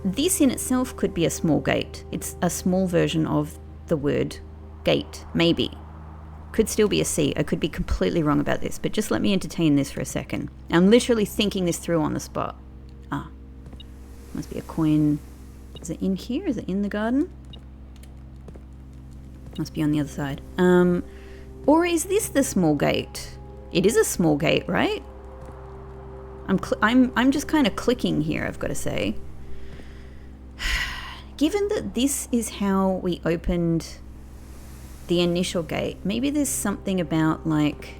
This in itself could be a small gate. It's a small version of the word gate, maybe. Could still be a C. I could be completely wrong about this, but just let me entertain this for a second. I'm literally thinking this through on the spot. Ah, must be a coin. Is it in here? Is it in the garden? Must be on the other side. Or is this the small gate? It is a small gate, right? I'm just kind of clicking here, I've got to say. Given that this is how we opened the initial gate, maybe there's something about, like,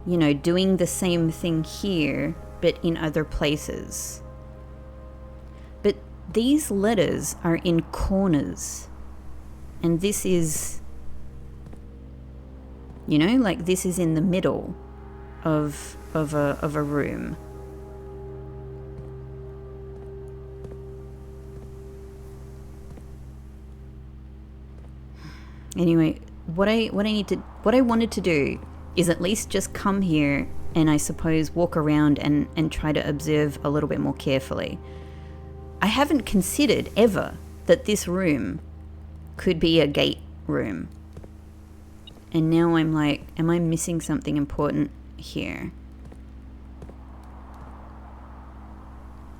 you know, doing the same thing here, but in other places. But these letters are in corners, and this is, you know, like, this is in the middle of a room. Anyway, what I wanted to do is at least just come here and I suppose walk around and try to observe a little bit more carefully. I haven't considered ever that this room could be a gate room. And now I'm like, am I missing something important here?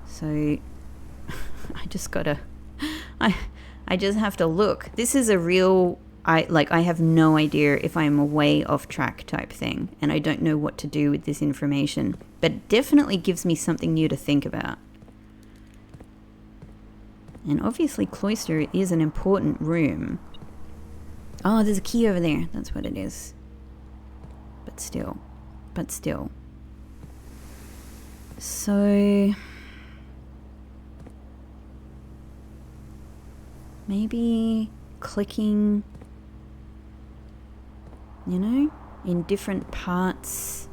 So I just gotta, I just have to look. This is a real, I have no idea if I'm a way off track type thing, and I don't know what to do with this information, but it definitely gives me something new to think about. And obviously Cloister is an important room. Oh, there's a key over there. That's what it is. But still. So maybe clicking, you know, in different parts.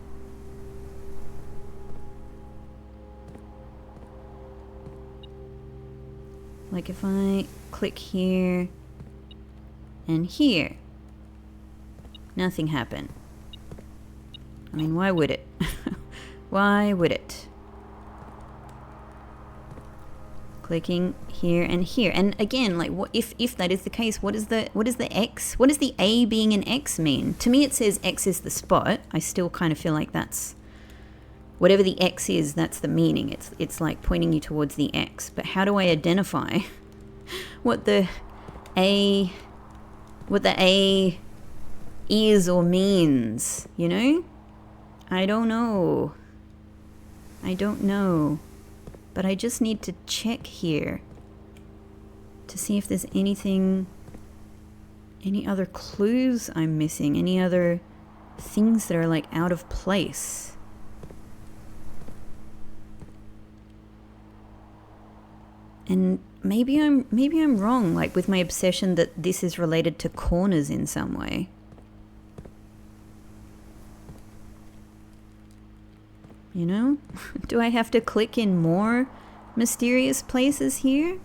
Like if I click here and here, nothing happened. I mean, why would it? Why would it? Clicking here and here, and again, like, what if that is the case? What is the X? What does the A being an X mean? To me, it says X is the spot. I still kind of feel like that's whatever the X is. That's the meaning. It's like pointing you towards the X. But how do I identify what the A is or means? You know, I don't know. But I just need to check here to see if there's any other clues I'm missing, any other things that are like out of place. And maybe I'm wrong, like with my obsession that this is related to corners in some way. You know? Do I have to click in more mysterious places here?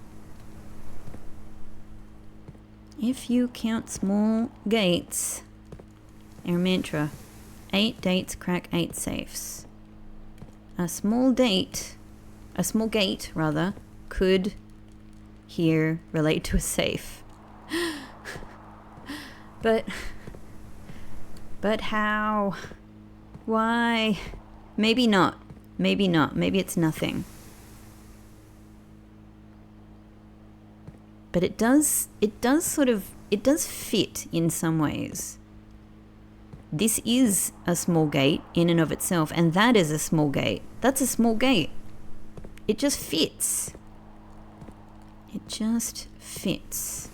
If you count small gates, our mantra, 8 dates crack 8 safes. A small gate rather, could here relate to a safe. But how? Why? Maybe not. Maybe it's nothing. But it does fit in some ways. This is a small gate in and of itself, and that is a small gate. That's a small gate. It just fits. It just fits.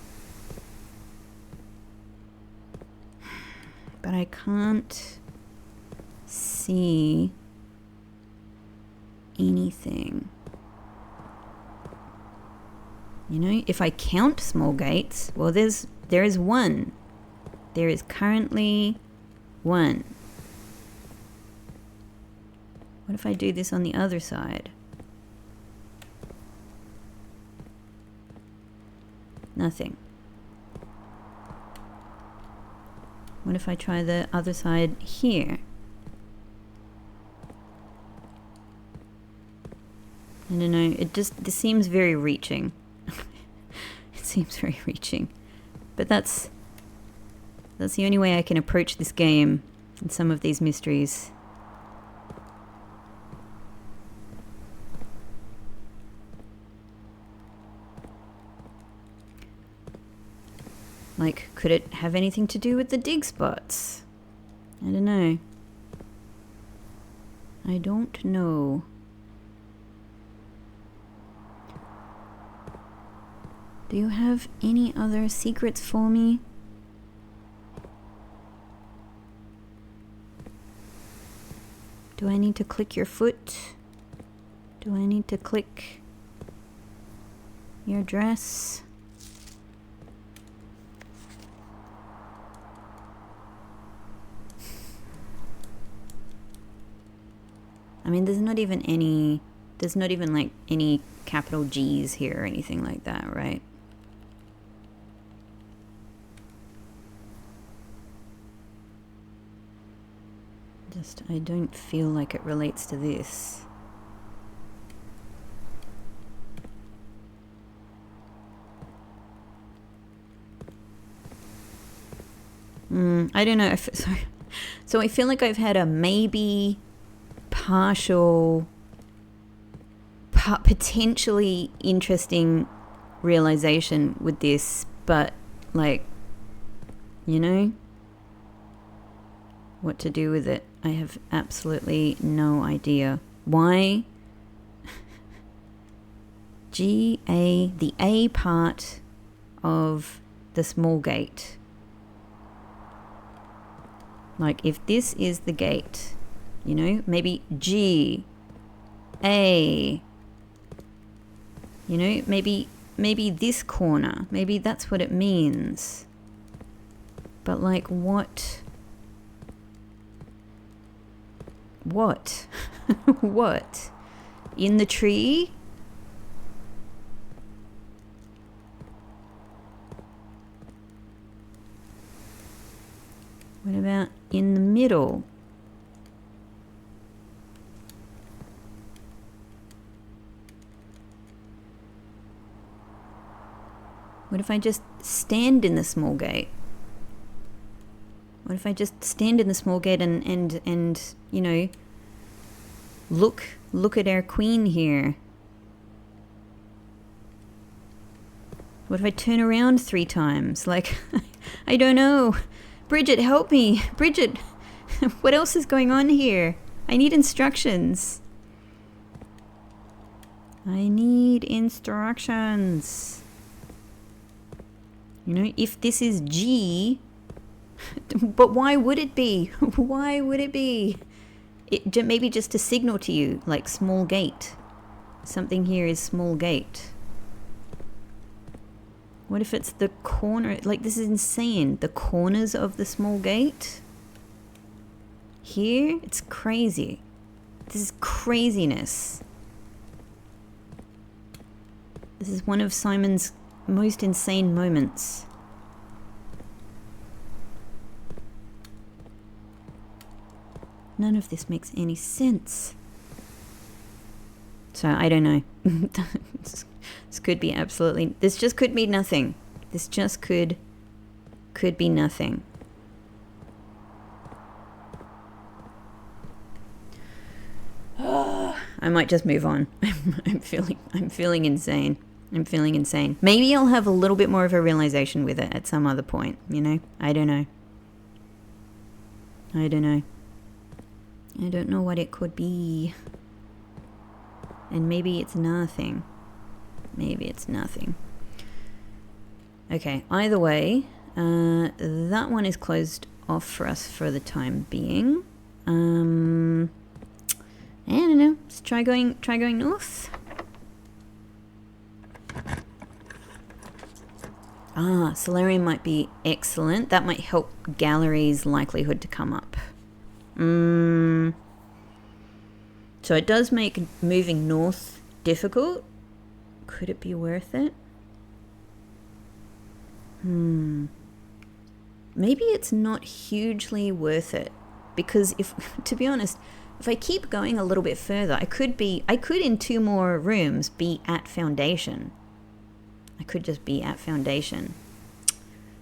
But I can't see anything. You know, if I count small gates, well, there is one. There is currently one. What if I do this on the other side? Nothing. What if I try the other side here? I don't know, this seems very reaching. It seems very reaching. But that's the only way I can approach this game and some of these mysteries. Like, could it have anything to do with the dig spots? I don't know. I don't know. Do you have any other secrets for me? Do I need to click your foot? Do I need to click your dress? I mean, there's not even like any capital G's here or anything like that, right? I don't feel like it relates to this. I don't know. So I feel like I've had a maybe partial, potentially interesting realization with this, but like, you know, what to do with it, I have absolutely no idea. Why? The A part of the small gate. Like, if this is the gate, you know, maybe G, A, you know, maybe this corner, maybe that's what it means. But like, what? What? In the tree? What about in the middle? What if I just stand in the small gate? What if I just stand in the small gate and you know, look at our queen here? What if I turn around 3 times? Like, I don't know. Bridget, help me. Bridget, what else is going on here? I need instructions. I need instructions. You know, if this is G, but why would it be? Why would it be? Maybe just a signal to you, like small gate. Something here is small gate. What if it's the corner? Like, this is insane. The corners of the small gate. Here, it's crazy. This is craziness. This is one of Simon's most insane moments. None of this makes any sense. So, I don't know. This could be absolutely... This just could be nothing. This just could be nothing. I might just move on. I'm feeling insane. I'm feeling insane. Maybe I'll have a little bit more of a realization with it at some other point, you know? I don't know. I don't know. I don't know what it could be. And maybe it's nothing. Maybe it's nothing. Okay, either way, that one is closed off for us for the time being. I don't know. Let's try going north. Solarium might be excellent. That might help Gallery's likelihood to come up. So it does make moving north difficult. Could it be worth it? Maybe it's not hugely worth it. Because if, to be honest, if I keep going a little bit further, I could in 2 more rooms be at foundation. I could just be at foundation.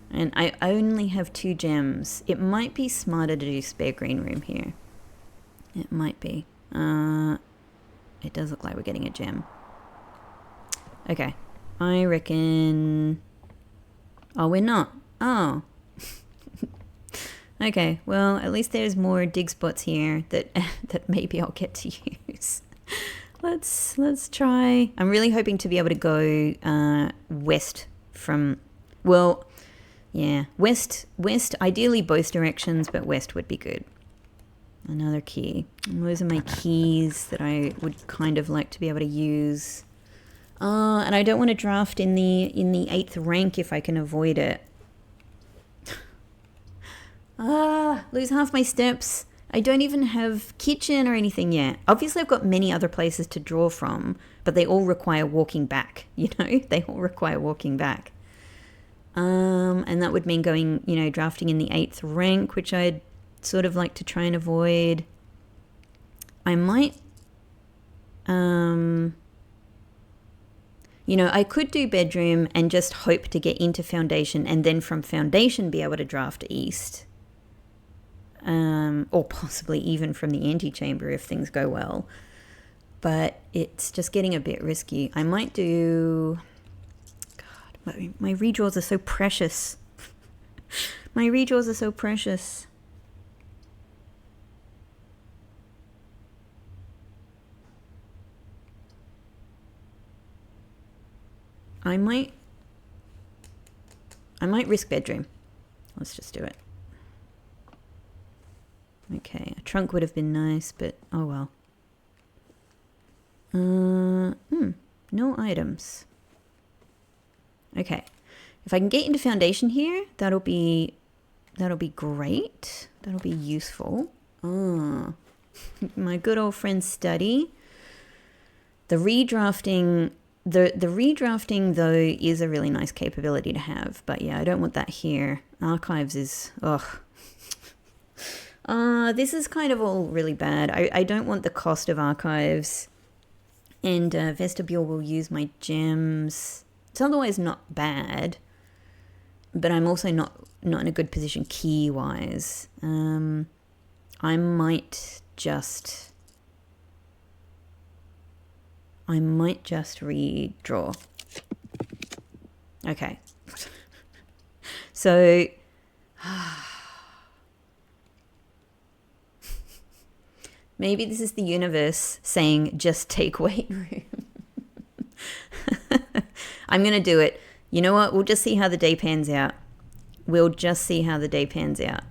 And I only have 2 gems. It might be smarter to do spare green room here. It might be. It does look like we're getting a gem. Okay. I reckon... Oh, we're not. Oh. Okay, well, at least there's more dig spots here that that maybe I'll get to use. Let's try. I'm really hoping to be able to go west from, well, yeah, west, ideally both directions, but west would be good. Another key. And those are my keys that I would kind of like to be able to use. And I don't want to draft in the 8th rank if I can avoid it. Lose half my steps. I don't even have kitchen or anything yet. Obviously, I've got many other places to draw from, but they all require walking back, you know? They all require walking back. And that would mean going, you know, drafting in the 8th rank, which I'd sort of like to try and avoid. I might... you know, I could do bedroom and just hope to get into foundation and then from foundation be able to draft east. Or possibly even from the antechamber if things go well. But it's just getting a bit risky. I might do... God, my redraws are so precious. My redraws are so precious. I might risk bedroom. Let's just do it. Okay, a trunk would have been nice, but oh well. No items. Okay, if I can get into foundation here, that'll be great. That'll be useful. My good old friend study. The redrafting though is a really nice capability to have, but yeah, I don't want that here. Archives is This is kind of all really bad. I don't want the cost of archives. And vestibule will use my gems. It's otherwise not bad. But I'm also not in a good position key-wise. I might just redraw. Okay. So maybe this is the universe saying just take weight room. I'm going to do it. You know what? We'll just see how the day pans out.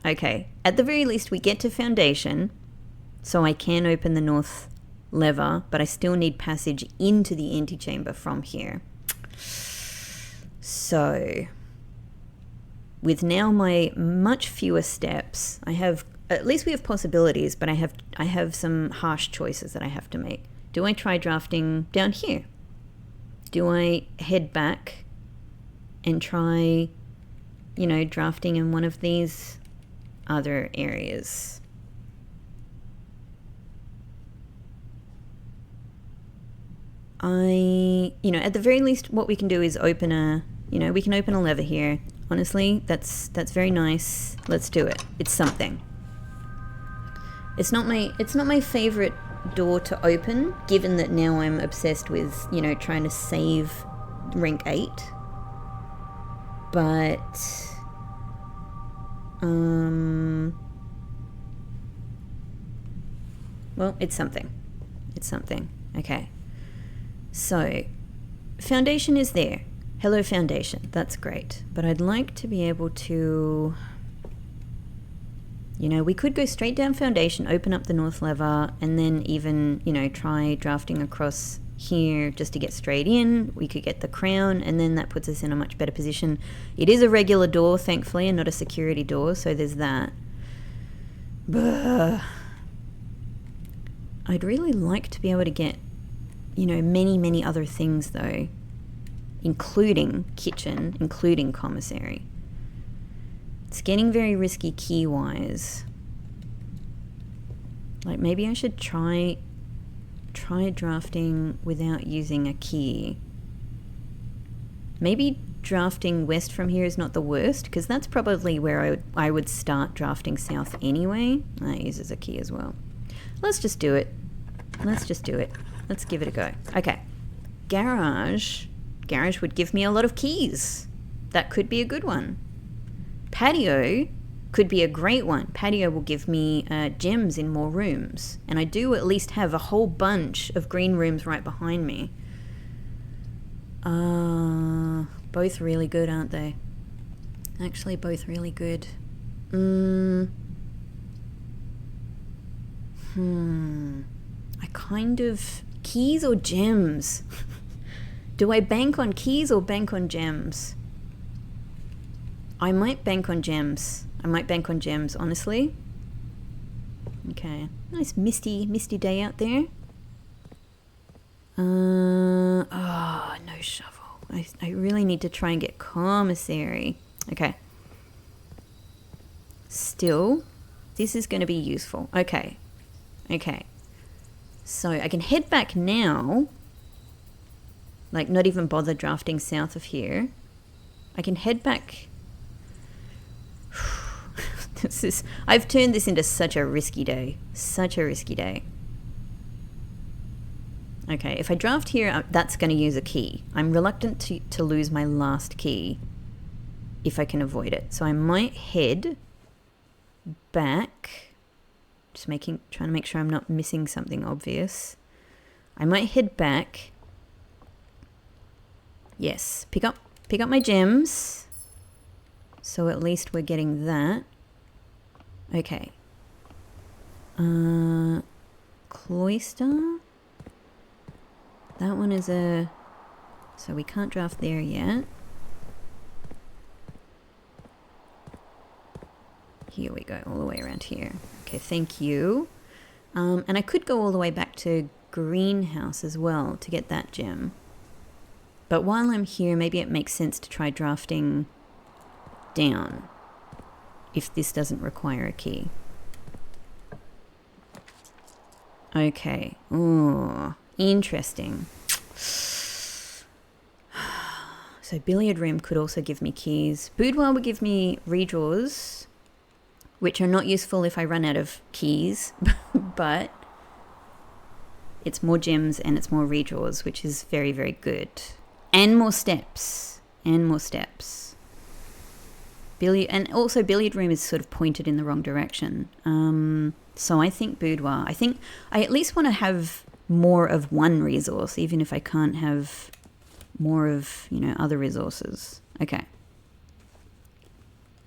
Okay. At the very least, we get to foundation. So I can open the north lever, but I still need passage into the antechamber from here. So with now my much fewer steps, at least we have possibilities, but I have some harsh choices that I have to make. Do I try drafting down here? Do I head back and try, drafting in one of these other areas? At the very least, what we can do is open a lever here. Honestly, that's very nice. Let's do it. It's something. It's not my favorite door to open, given that now I'm obsessed with, trying to save rank 8. But well, it's something. Okay. So, foundation is there. Hello, foundation. That's great. But I'd like to be able to... we could go straight down foundation, open up the north lever, and then even, try drafting across here just to get straight in. We could get the crown, and then that puts us in a much better position. It is a regular door, thankfully, and not a security door, so there's that. But I'd really like to be able to get, many other things, though, including kitchen, including commissary. It's getting very risky key-wise. Like, maybe I should try drafting without using a key. Maybe drafting west from here is not the worst, because that's probably where I would start drafting south anyway. That uses a key as well. Let's just do it. Let's give it a go. Okay. Garage would give me a lot of keys. That could be a good one. Patio could be a great one. Patio will give me gems in more rooms. And I do at least have a whole bunch of green rooms right behind me. Both really good, aren't they? Actually, both really good. I kind of... Keys or gems? Do I bank on keys or bank on gems? I might bank on gems. Honestly. Okay. Nice misty day out there. No shovel. I really need to try and get commissary. Okay. Still, this is going to be useful. Okay. So I can head back now. Like, not even bother drafting south of here. I can head back... I've turned this into such a risky day. Okay, if I draft here, that's going to use a key. I'm reluctant to lose my last key if I can avoid it. So I might head back. Trying to make sure I'm not missing something obvious. I might head back. Yes, pick up my gems. So at least we're getting that. Okay. Cloister. That one is a... So we can't draft there yet. Here we go, all the way around here. Okay, thank you. And I could go all the way back to greenhouse as well to get that gem. But while I'm here, maybe it makes sense to try drafting down if this doesn't require a key. Okay. Ooh, interesting. So billiard room could also give me keys. Boudoir would give me redraws, which are not useful if I run out of keys, but it's more gems and it's more redraws, which is very, very good. And more steps. And more steps. And also billiard room is sort of pointed in the wrong direction. So I think boudoir. I think I at least want to have more of one resource, even if I can't have more of, other resources. Okay.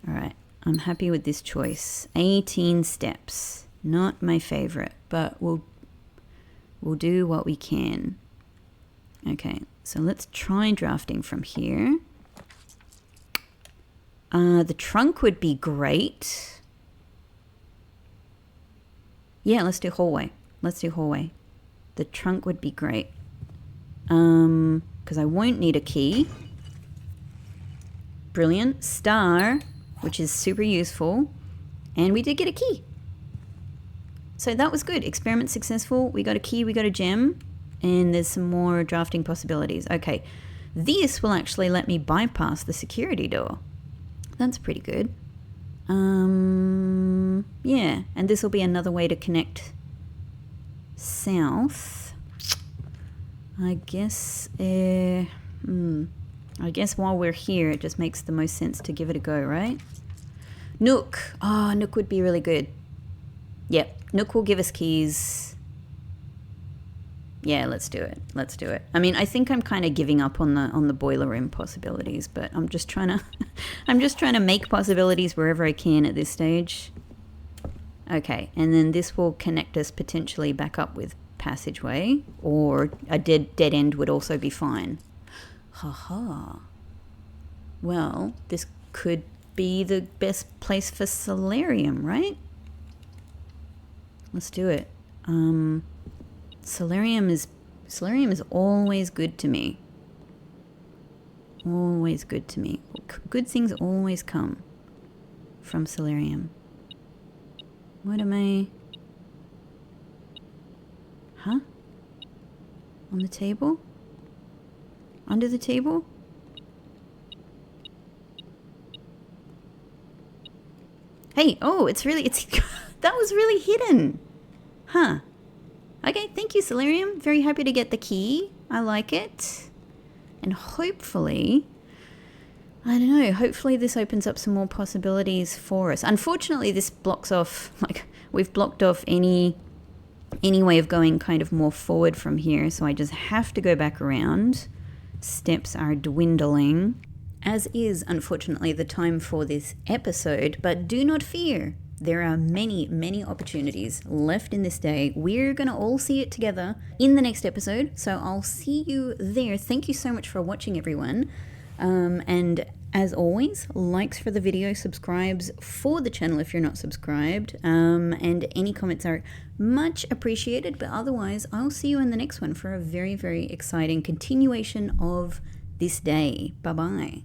All right. I'm happy with this choice. 18 steps. Not my favorite, but we'll do what we can. Okay. So let's try drafting from here. The trunk would be great. Yeah, let's do hallway. The trunk would be great. Because I won't need a key. Brilliant. Star, which is super useful. And we did get a key. So that was good. Experiment successful. We got a key, we got a gem. And there's some more drafting possibilities. Okay. This will actually let me bypass the security door. That's pretty good. Yeah. And this will be another way to connect south. I guess while we're here, it just makes the most sense to give it a go, right? Nook. Oh, Nook would be really good. Yep. Nook will give us keys. Yeah, let's do it. I mean, I think I'm kind of giving up on the boiler room possibilities, but I'm just trying to make possibilities wherever I can at this stage. Okay, and then this will connect us potentially back up with passageway, or a dead end would also be fine. Haha. Well, this could be the best place for solarium, right? Let's do it. Solarium is always good to me. Always good to me. Good things always come from solarium. What am I? Huh? On the table? Under the table? Hey, oh, it's that was really hidden. Huh. Okay, thank you, Solarium. Very happy to get the key. I like it. And hopefully, I don't know, hopefully this opens up some more possibilities for us. Unfortunately, this blocks off, we've blocked off any way of going kind of more forward from here, so I just have to go back around. Steps are dwindling, as is, unfortunately, the time for this episode, but do not fear. There are many, many opportunities left in this day. We're going to all see it together in the next episode. So I'll see you there. Thank you so much for watching, everyone. And as always, likes for the video, subscribes for the channel if you're not subscribed. And any comments are much appreciated. But otherwise, I'll see you in the next one for a very, very exciting continuation of this day. Bye-bye.